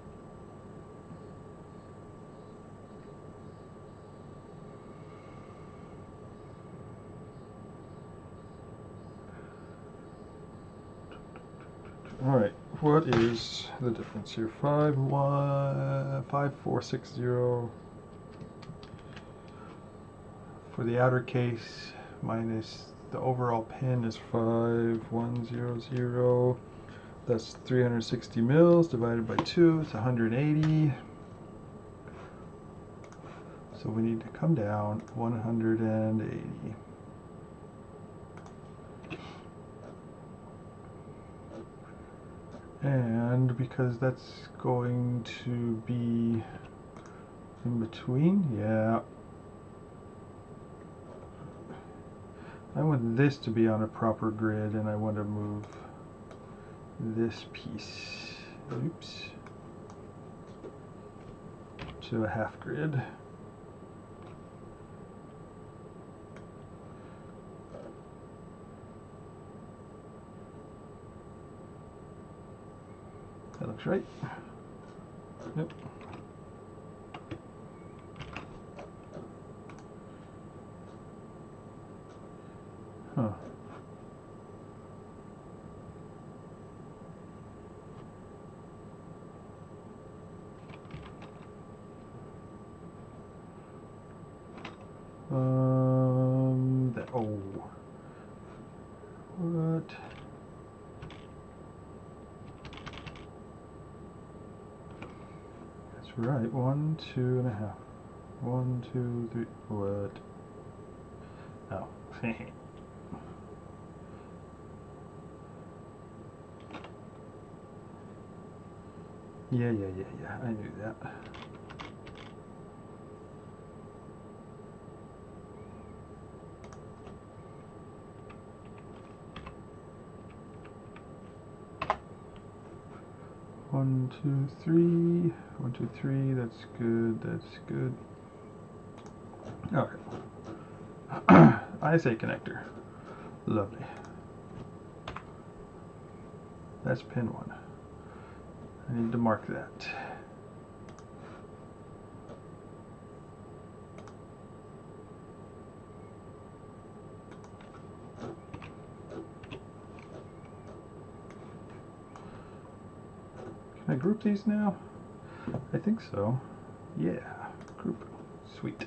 S1: All right, what is the difference here? 5460 for the outer case minus the overall pin is 5100. That's 360 mils divided by 2. It's 180. So we need to come down 180. And because that's going to be in between, yeah. I want this to be on a proper grid, and I want to move this piece, oops, to a half grid. That looks right. Yep. Huh. That's right. 1, 2.5. 1, 2, 3. What? Oh. Yeah. I knew that. One, two, three. 1, 2, 3. That's good. That's good. Okay. ISA connector. Lovely. That's pin 1. I need to mark that. Can I group these now? I think so. Yeah, group. Sweet.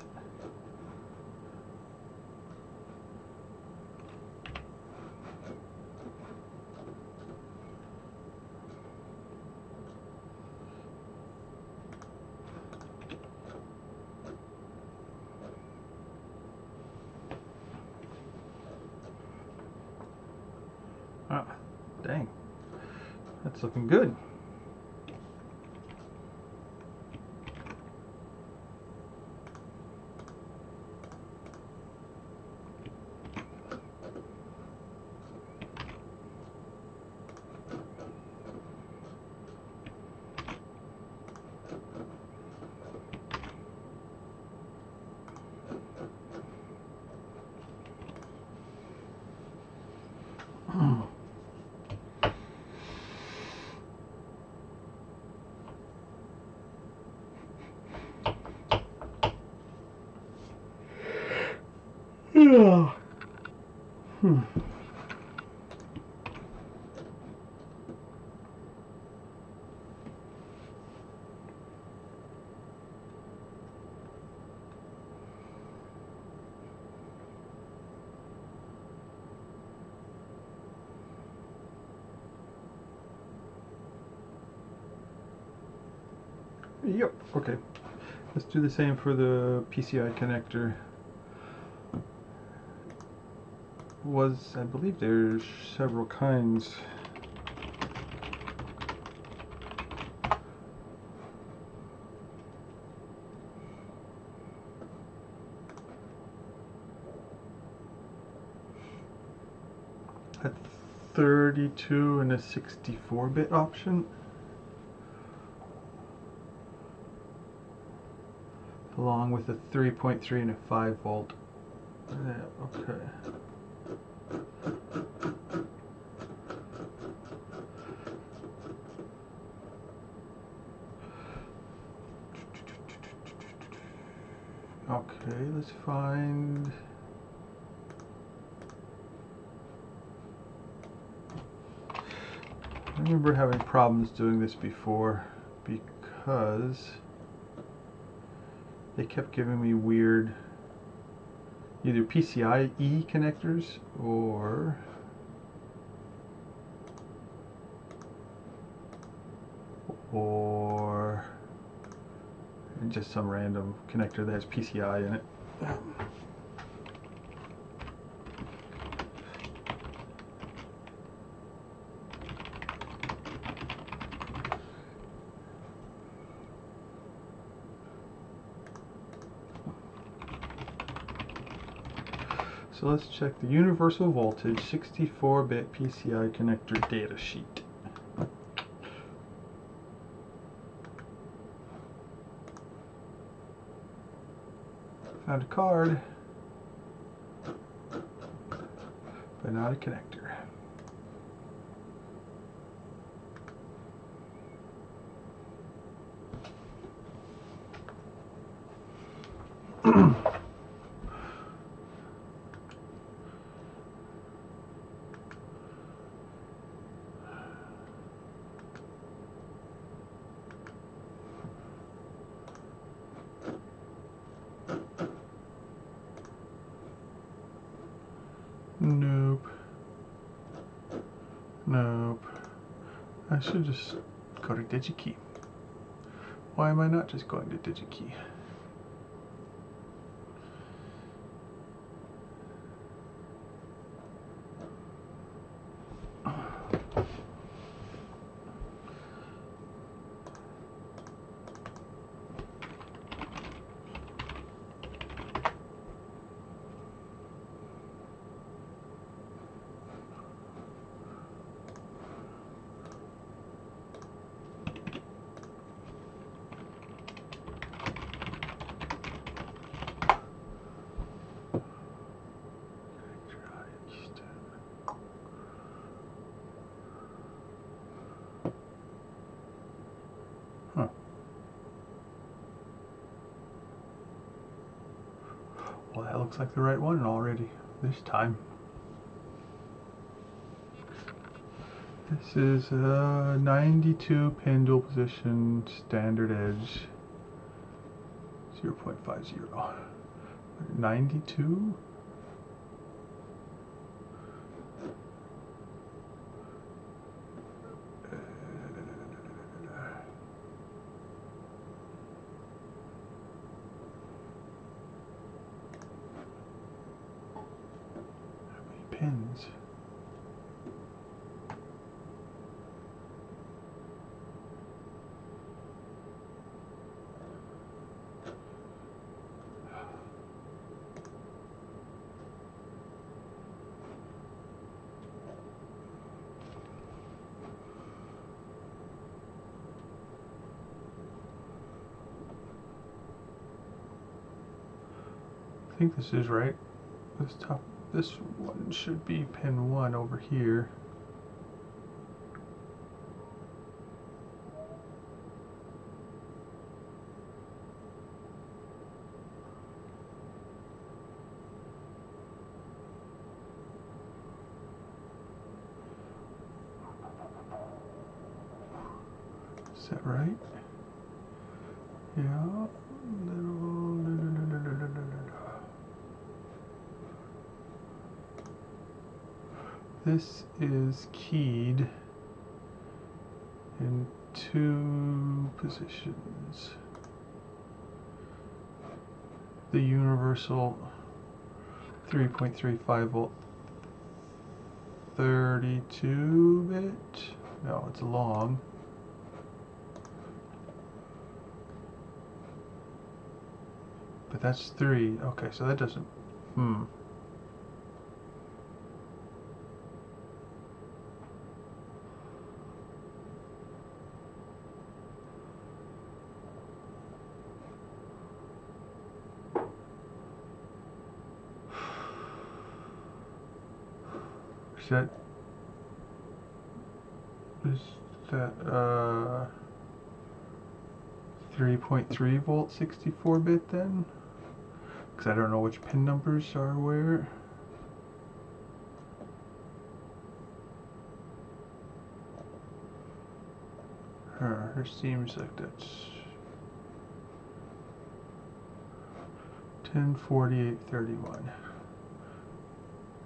S1: Ah, dang. That's looking good. Yeah. Yep, okay. Let's do the same for the PCI connector. I believe there's several kinds. A 32 and a 64-bit option, along with a 3.3 and a 5 volt. Yeah, okay. Okay, let's find. I remember having problems doing this before because they kept giving me weird either PCIe connectors or just some random connector that has PCI in it. So let's check the universal voltage 64-bit PCI connector data sheet. Found a card, but not a connector. Nope. Nope. I should just go to DigiKey. Why am I not just going to DigiKey? Huh. Well, that looks like the right one already this time. This is a 92 pin dual position standard edge 0.50. 92? Pins. I think this is right. This one should be pin 1 over here. Is that right? Yeah. This is keyed in 2 positions. The universal 3.35 volt 32 bit. No, it's long. But that's 3. Okay, so that doesn't. Is that 3.3 volt 64 bit then? Because I don't know which pin numbers are where. It seems like that's 104831.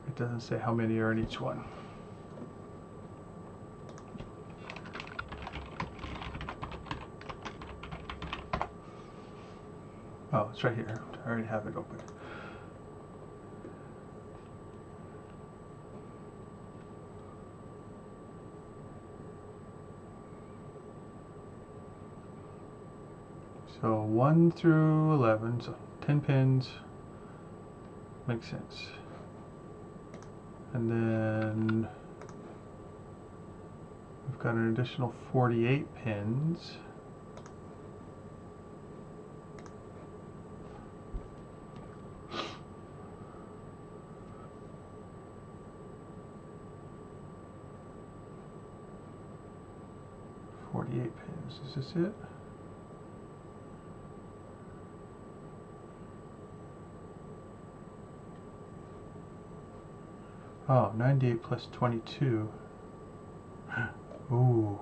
S1: It doesn't say how many are in each one. Oh, it's right here. I already have it open. So 1 through 11, so 10 pins. Makes sense. And then we've got an additional 48 pins. Is this it? Oh, 98 plus 22. Ooh.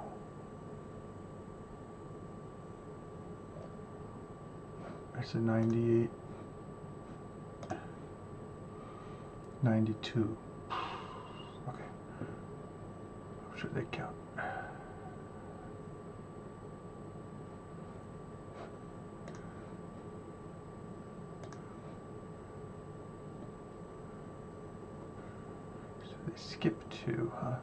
S1: That's a 98. 92. Okay. I'm sure they count. skip 2, huh?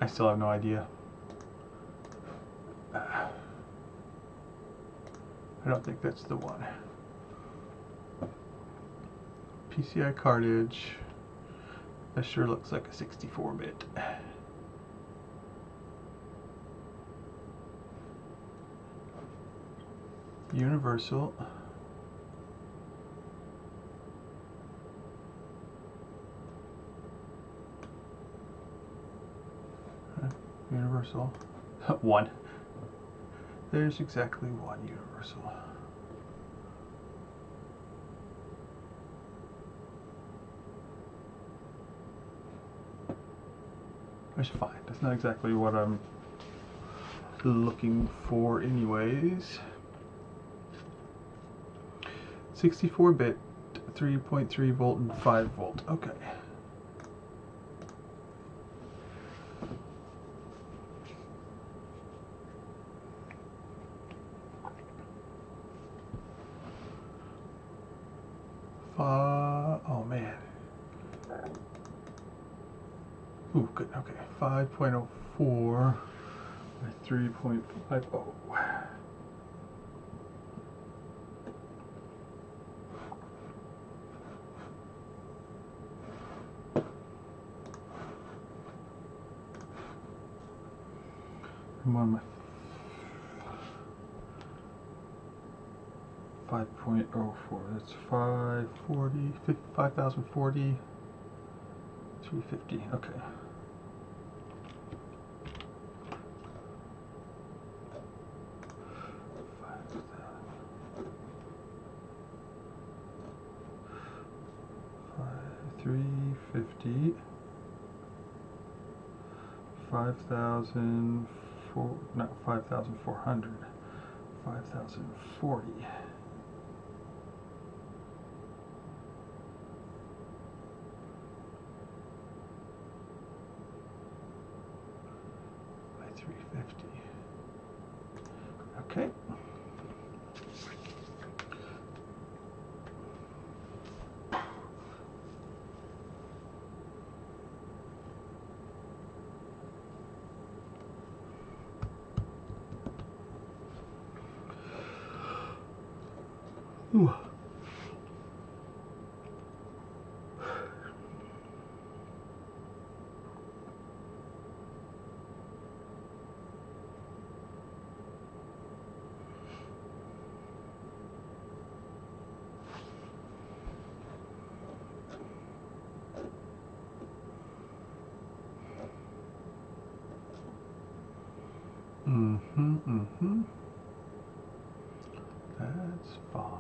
S1: I still have no idea. I don't think that's the one. PCI cartridge. That sure looks like a 64-bit. Universal. Universal. 1. There's exactly 1 universal. That's fine. That's not exactly what I'm looking for anyways. 64-bit, 3.3 volt and 5 volt. Okay. Oh man. Ooh, good. Okay. 5.04 by 3.50. 5.04. That's 540, 5040, 350. Okay. Three 50, 5,000, not 5,400, 5,040. By 350. Okay. Ooh. That's fine.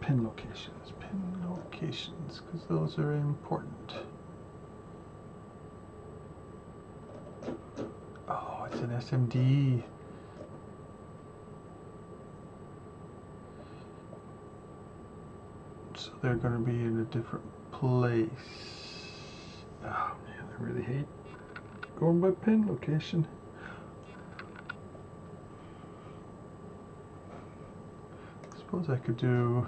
S1: Pin locations, because those are important. Oh, it's an SMD. So they're going to be in a different place. Oh man, I really hate going by pin location. I suppose I could do,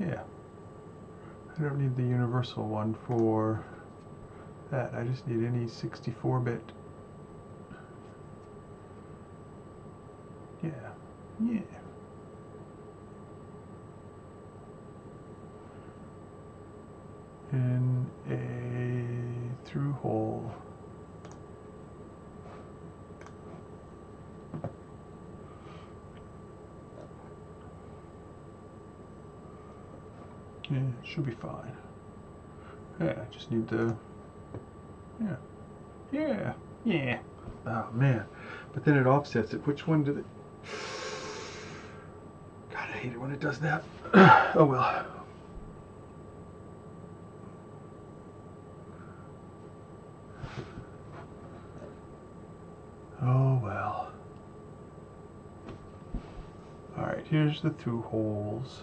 S1: yeah, I don't need the universal one for that. I just need any 64-bit. Yeah, yeah. In a through hole. Yeah, it should be fine. Yeah, I just need to, yeah. Oh man, but then it offsets it. Which one did it? God, I hate it when it does that. Oh well. Oh well. Alright, here's the through holes.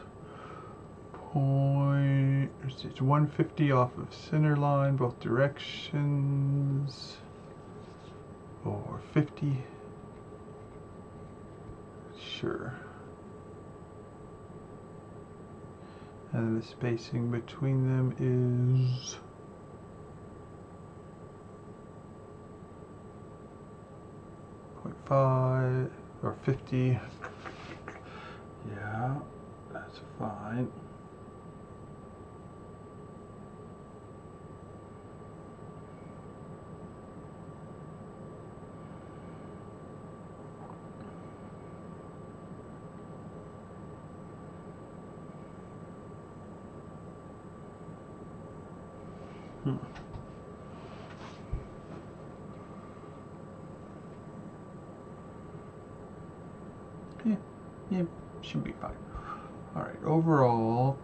S1: It's 150 off of center line, both directions. Or 50. Sure. And the spacing between them is 0.5 or 50. Yeah, that's fine. Yeah, should be fine. Alright, overall,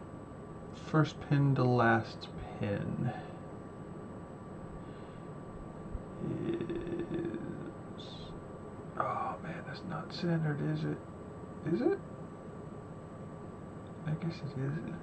S1: first pin to last pin is... Oh man, that's not centered, is it? Is it? I guess it is.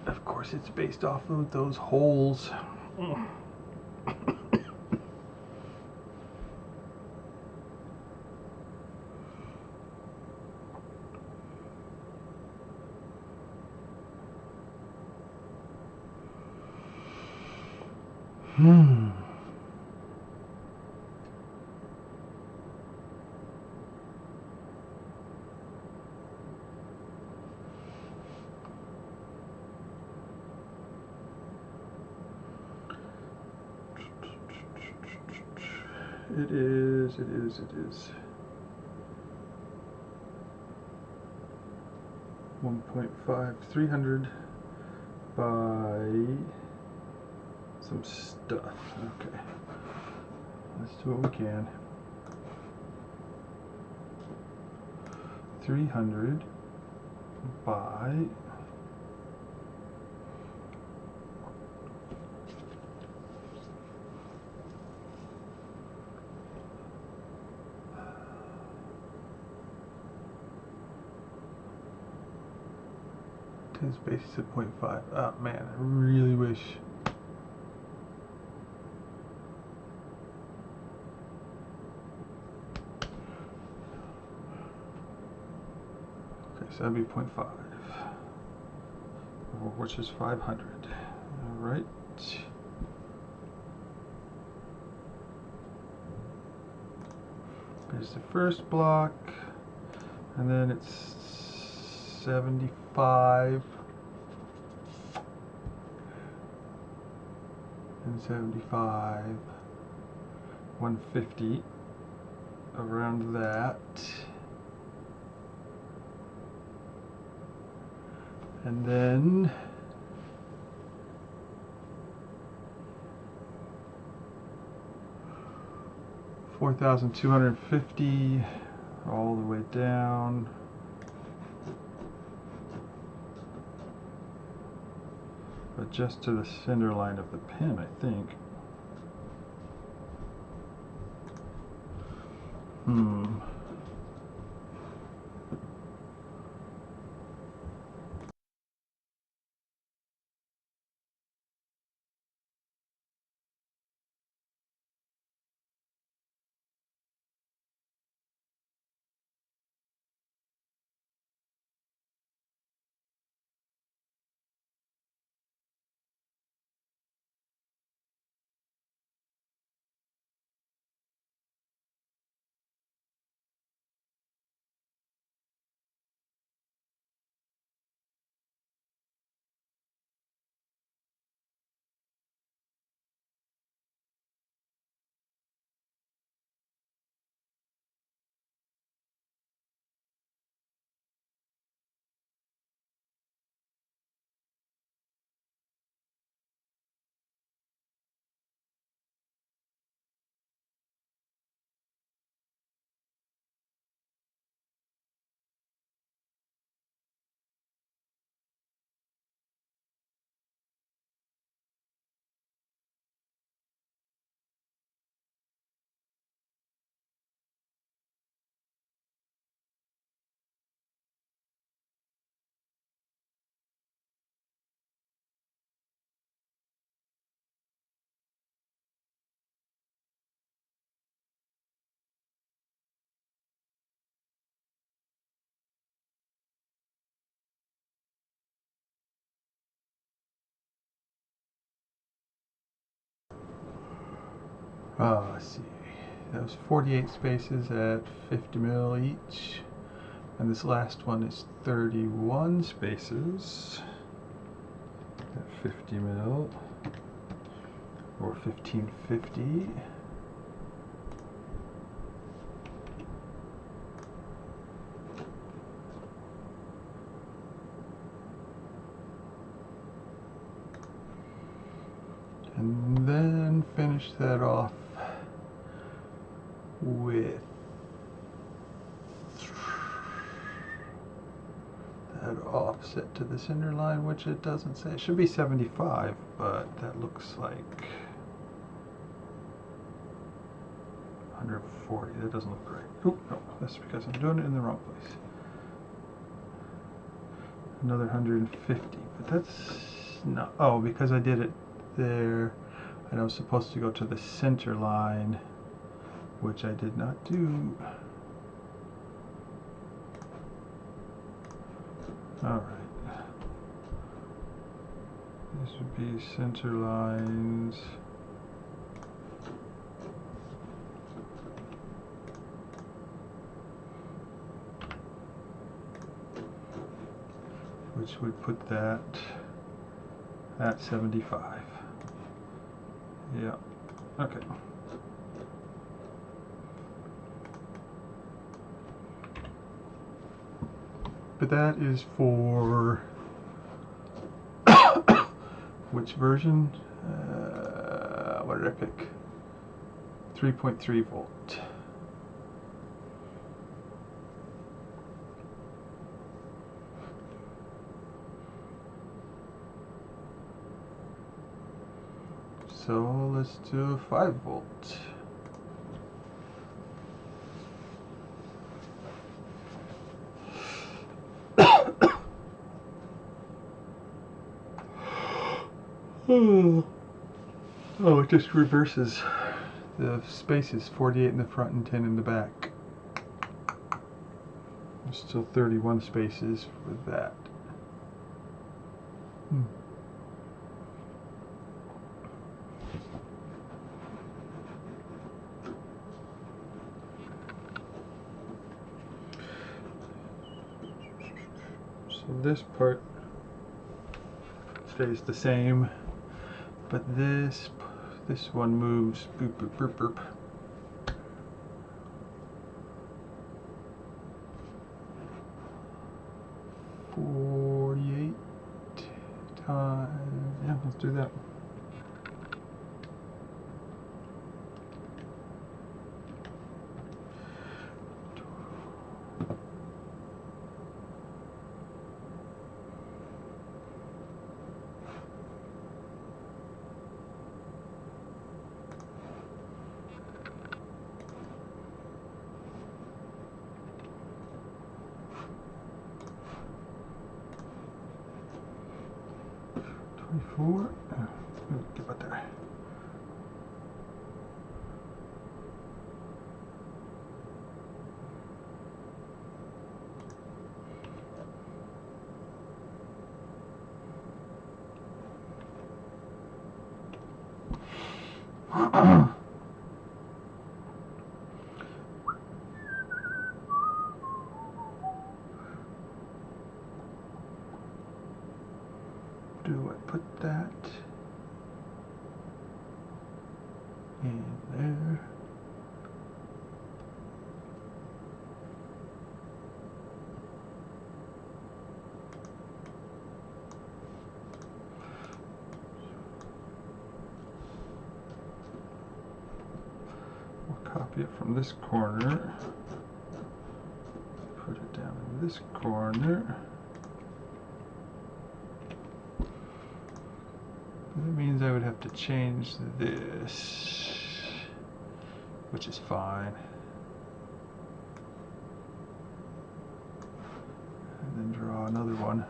S1: Of course, it's based off of those holes. It is. 1.5, 300 by some stuff. Okay. Let's do what we can. 300 by spaces at 0.5. Oh man, I really wish. Okay, so that'd be 0.5, which is 500. All right. Here's the first block, and then it's 75. And 75, 150, around that, and then $4,250 all the way down. But just to the center line of the pin, I think. Let's see. That was 48 spaces at 50 mil each. And this last one is 31 spaces at 50 mil, or 1550. And then finish that off with that offset to the center line, which it doesn't say. It should be 75, but that looks like 140. That doesn't look right. Oh, no, that's because I'm doing it in the wrong place. Another 150, but that's not, oh, because I did it there, and I was supposed to go to the center line, which I did not do. All right. This would be center lines. Which would put that at 75. Yeah, okay. But that is for which version? What did I pick? 3.3 volt. So let's do 5 volt. Oh, it just reverses. The spaces, 48 in the front and 10 in the back. There's still 31 spaces for that. So this part stays the same, but this one moves. Boop, boop, boop, boop. Yeah, let's do that. Get about there. Do I put that in there? We'll copy it from this corner, put it down in this corner. That means I would have to change this, which is fine. And then draw another one.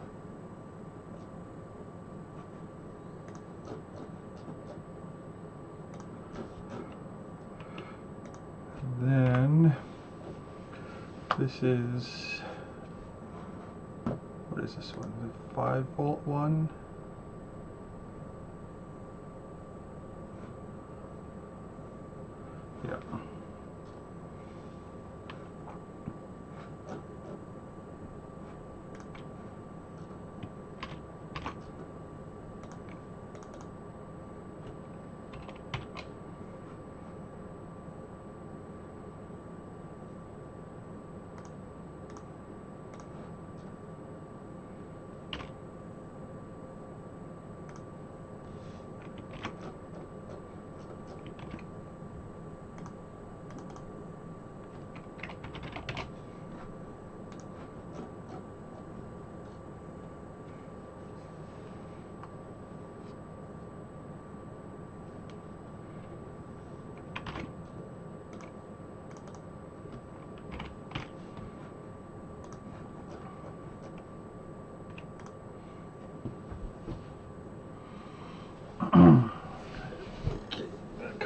S1: And then this is, what is this one? The 5 volt one?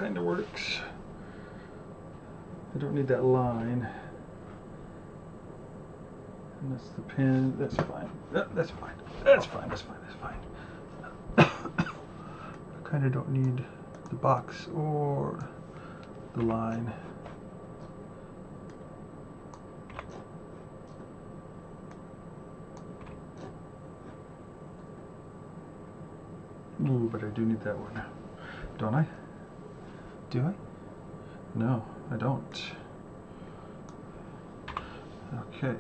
S1: kind of works. I don't need that line. And that's the pin. That's fine. That's fine. That's fine. That's fine. That's fine. I kind of don't need the box or the line. Ooh, but I do need that one. Don't I? Do I? No, I don't. Okay.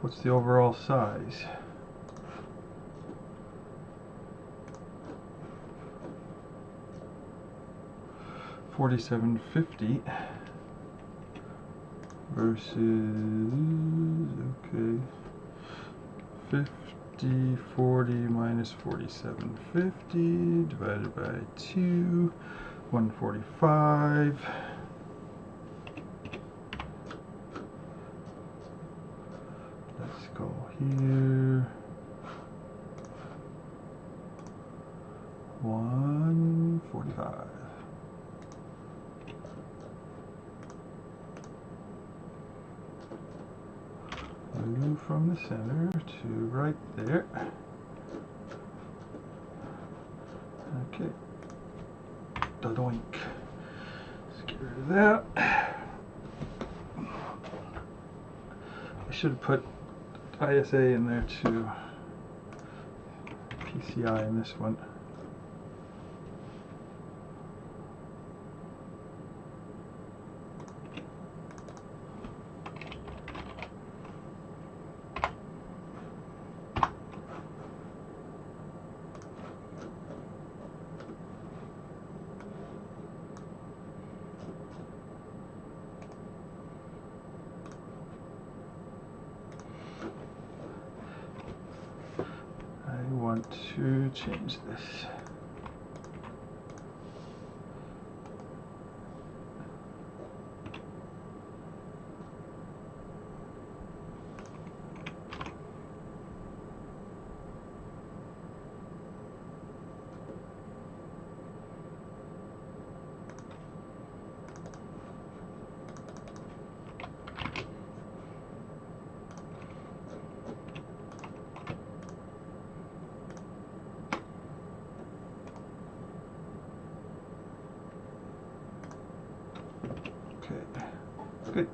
S1: What's the overall size? $47.50 versus, okay, 40 minus 47.50 divided by 2, 145. Let's go here. 145. Move from the center to right there. Okay. Da-doink. Let's get rid of that. I should have put ISA in there too. PCI in this one. I want to change this. Good.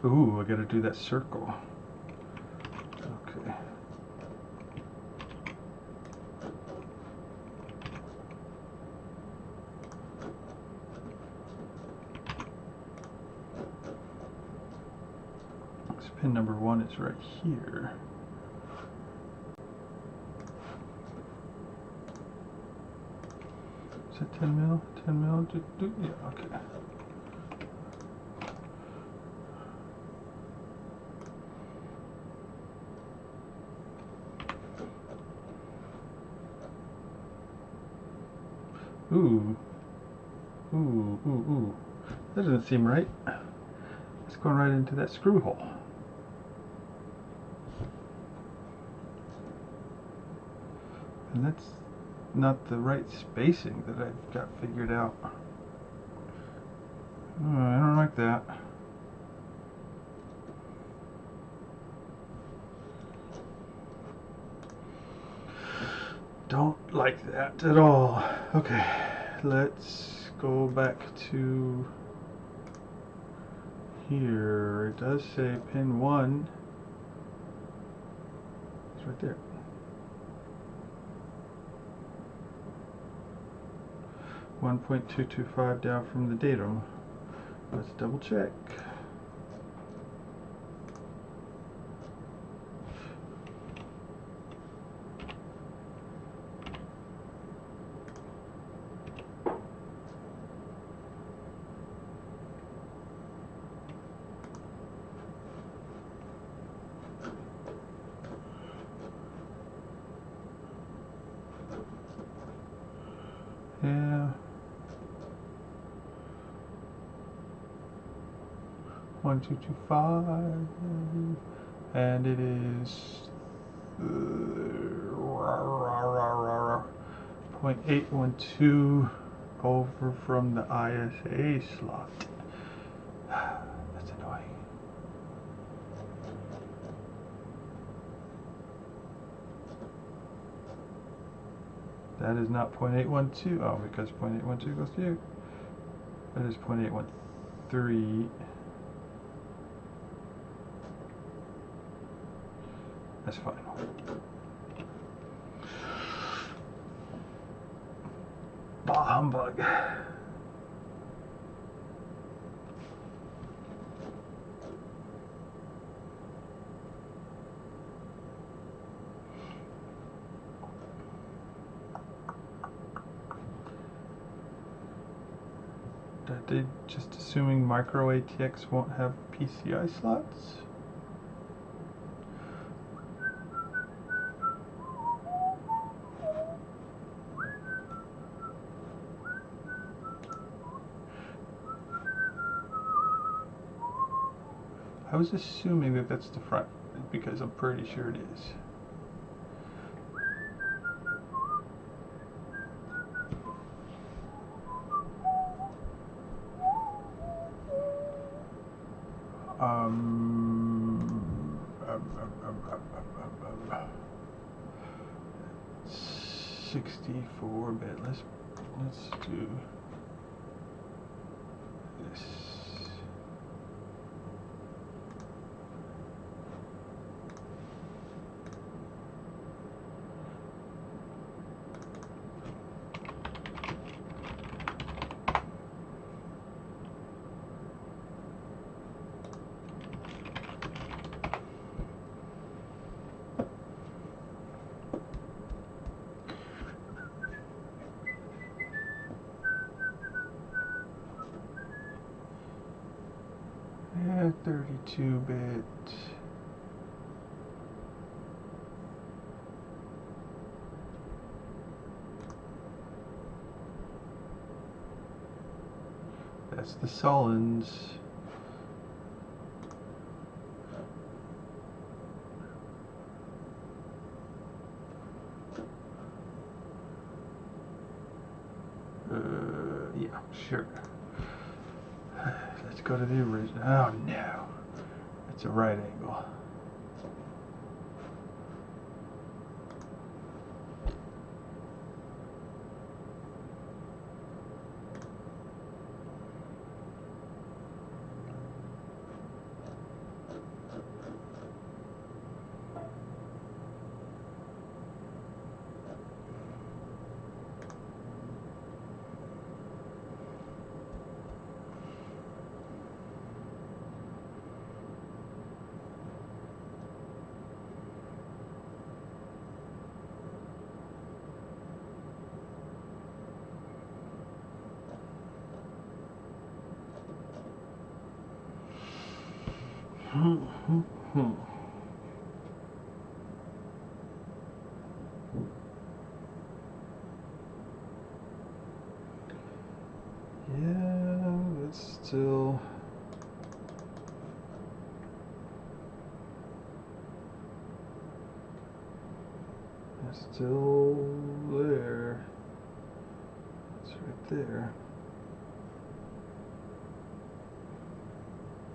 S1: Ooh, I gotta do that circle. Okay. So pin number 1 is right here. Is that 10 mil? 10 mil? Yeah, okay. Ooh. Ooh, ooh, ooh. That doesn't seem right. It's going right into that screw hole. And that's not the right spacing that I've got figured out. Oh, I don't like that. Don't like that at all. Okay, let's go back to here. It does say pin 1. It's right there. .225 down from the datum. Let's double check. Yeah. 1225, and it is .812 over from the ISA slot. That's annoying. That is not 0.812. Oh, because 0.812 goes to you. That is 0.813. That's fine. Bah humbug. Are they just assuming micro ATX won't have PCI slots? I was assuming that that's the front because I'm pretty sure it is. Um, 64-bit. Let's do this. Yeah, 32-bit. That's the Sullens. Yeah, sure. Let's go to the original. Oh no, it's a right angle. Yeah, that's still. It's still there. It's right there.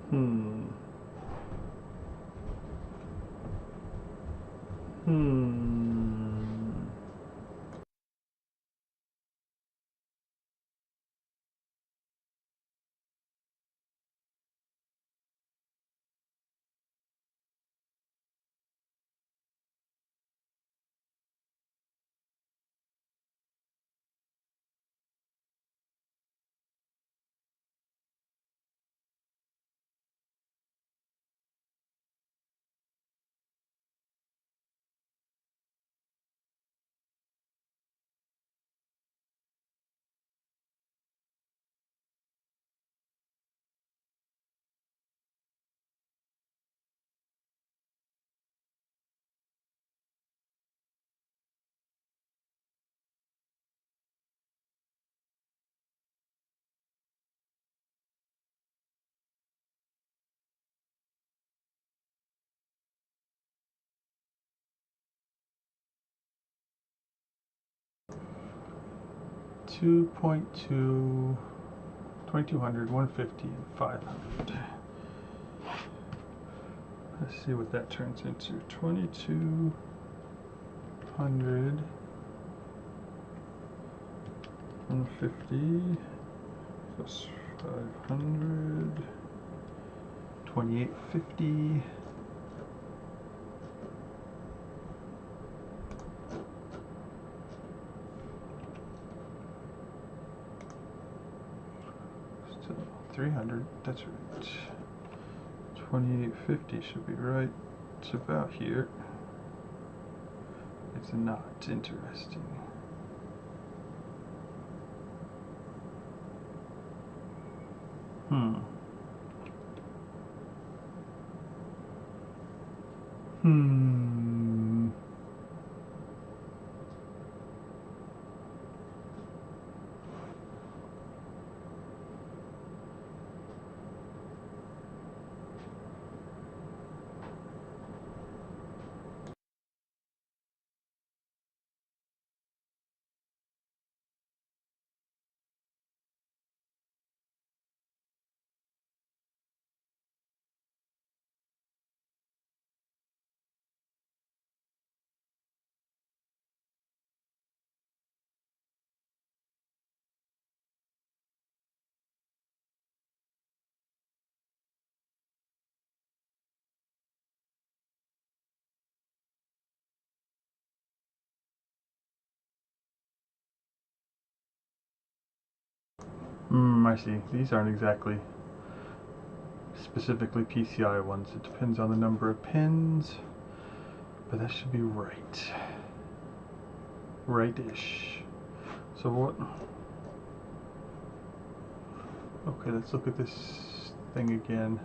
S1: Hmm. 2.2, 2200, 150, and 500. Let's see what that turns into. 2200, 150 plus 500, 2850. So 300, that's right. 2850 should be right. It's about here. It's not interesting. Hmm. I see. These aren't exactly specifically PCI ones. It depends on the number of pins, but that should be right. Right-ish. So what? Okay, let's look at this thing again.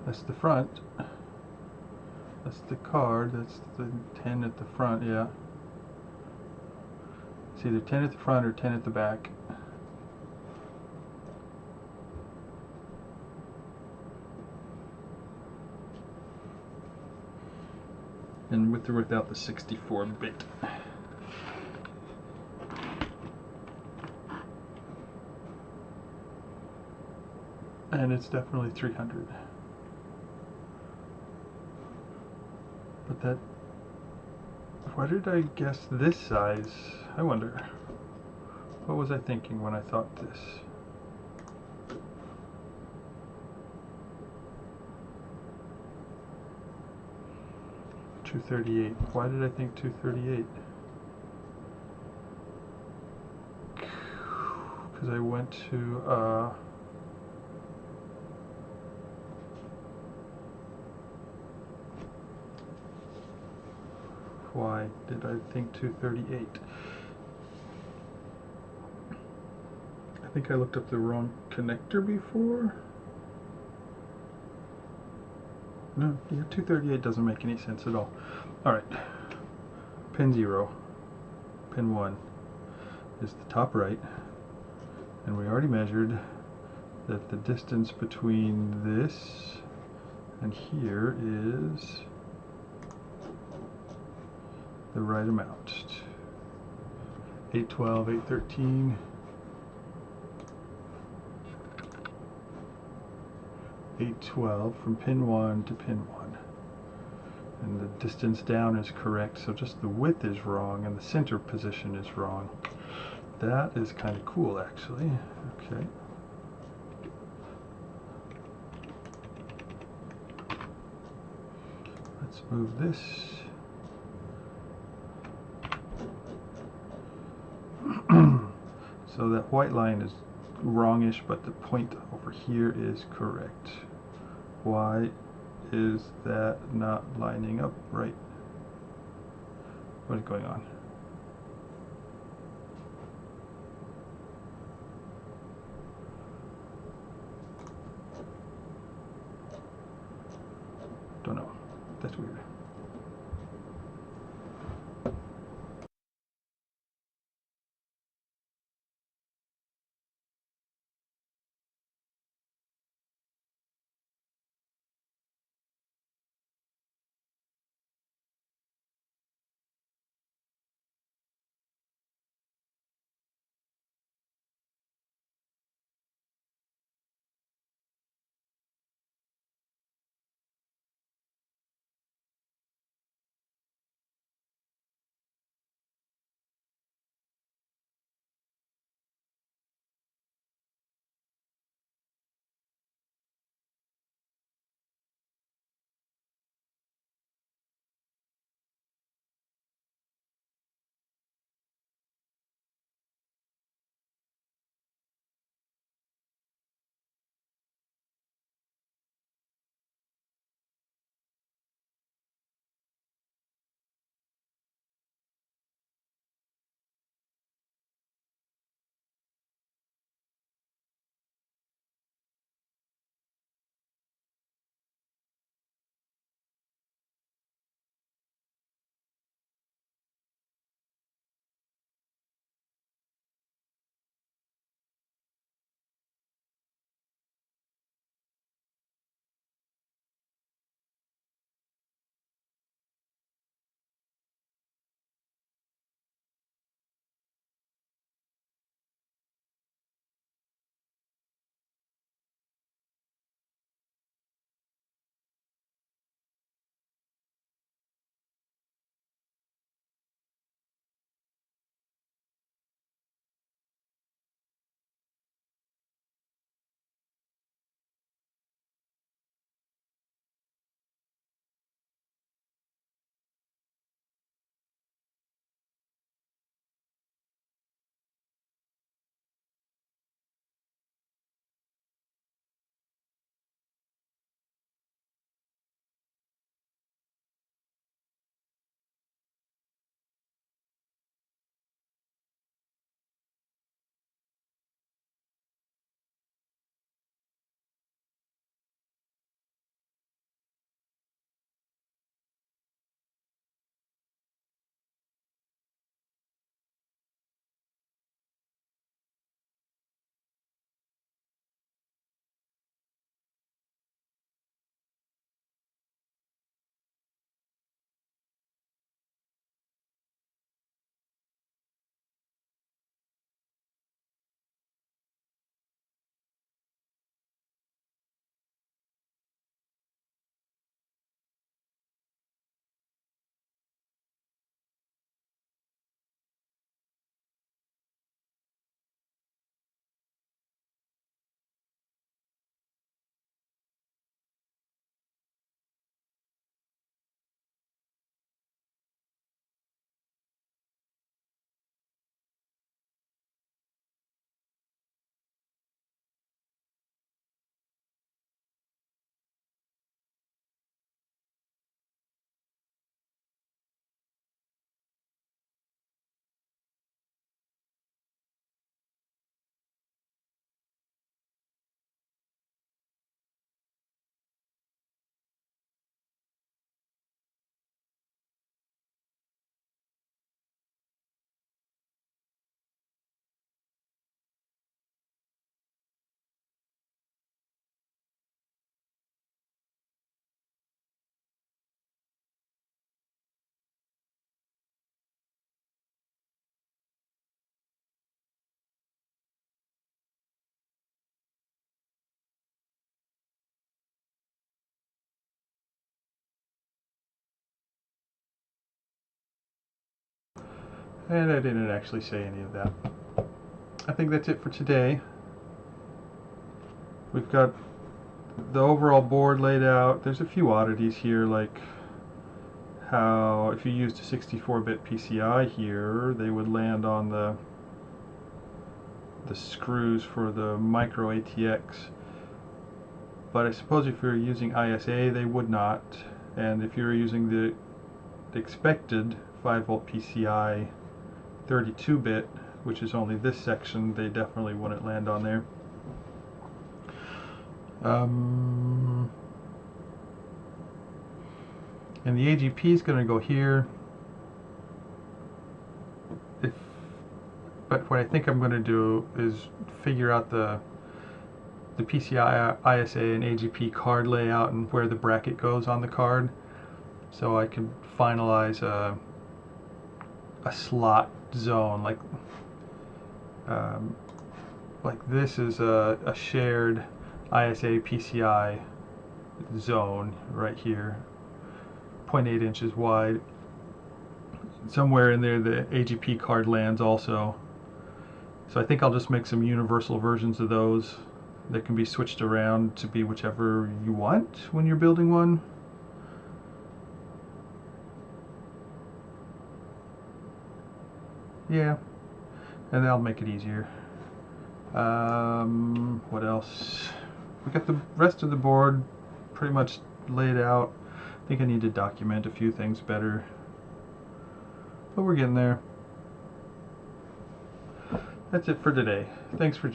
S1: That's the front. That's the card. That's the 10 at the front, yeah. It's either 10 at the front or 10 at the back. And with or without the 64-bit. And it's definitely 300. But that... Why did I guess this size? I wonder. What was I thinking when I thought this? .238. Why did I think 238? Because I went to why did I think 238? I think I looked up the wrong connector before. No, yeah, 238 doesn't make any sense at all. Alright, pin 0, pin 1 is the top right, and we already measured that the distance between this and here is the right amount. 812, 813, 812 from pin 1 to pin 1. And the distance down is correct, so just the width is wrong and the center position is wrong. That is kind of cool, actually. Okay. Let's move this. So that white line is wrongish, but the point over here is correct. Why is that not lining up right? What is going on? Don't know. That's weird. And I didn't actually say any of that. I think that's it for today. We've got the overall board laid out. There's a few oddities here, like how if you used a 64-bit PCI here, they would land on the screws for the micro ATX. But I suppose if you're using ISA, they would not. And if you're using the expected 5-volt PCI 32-bit, which is only this section, they definitely wouldn't land on there. And the AGP is going to go here. But what I think I'm going to do is figure out the PCI, ISA, and AGP card layout and where the bracket goes on the card, so I can finalize a slot zone. Like this is a shared ISA PCI zone right here, 0.8 inches wide. Somewhere in there the AGP card lands also. So I think I'll just make some universal versions of those that can be switched around to be whichever you want when you're building one. Yeah, and that'll make it easier. What else? We got the rest of the board pretty much laid out. I think I need to document a few things better, but we're getting there. That's it for today. Thanks for joining.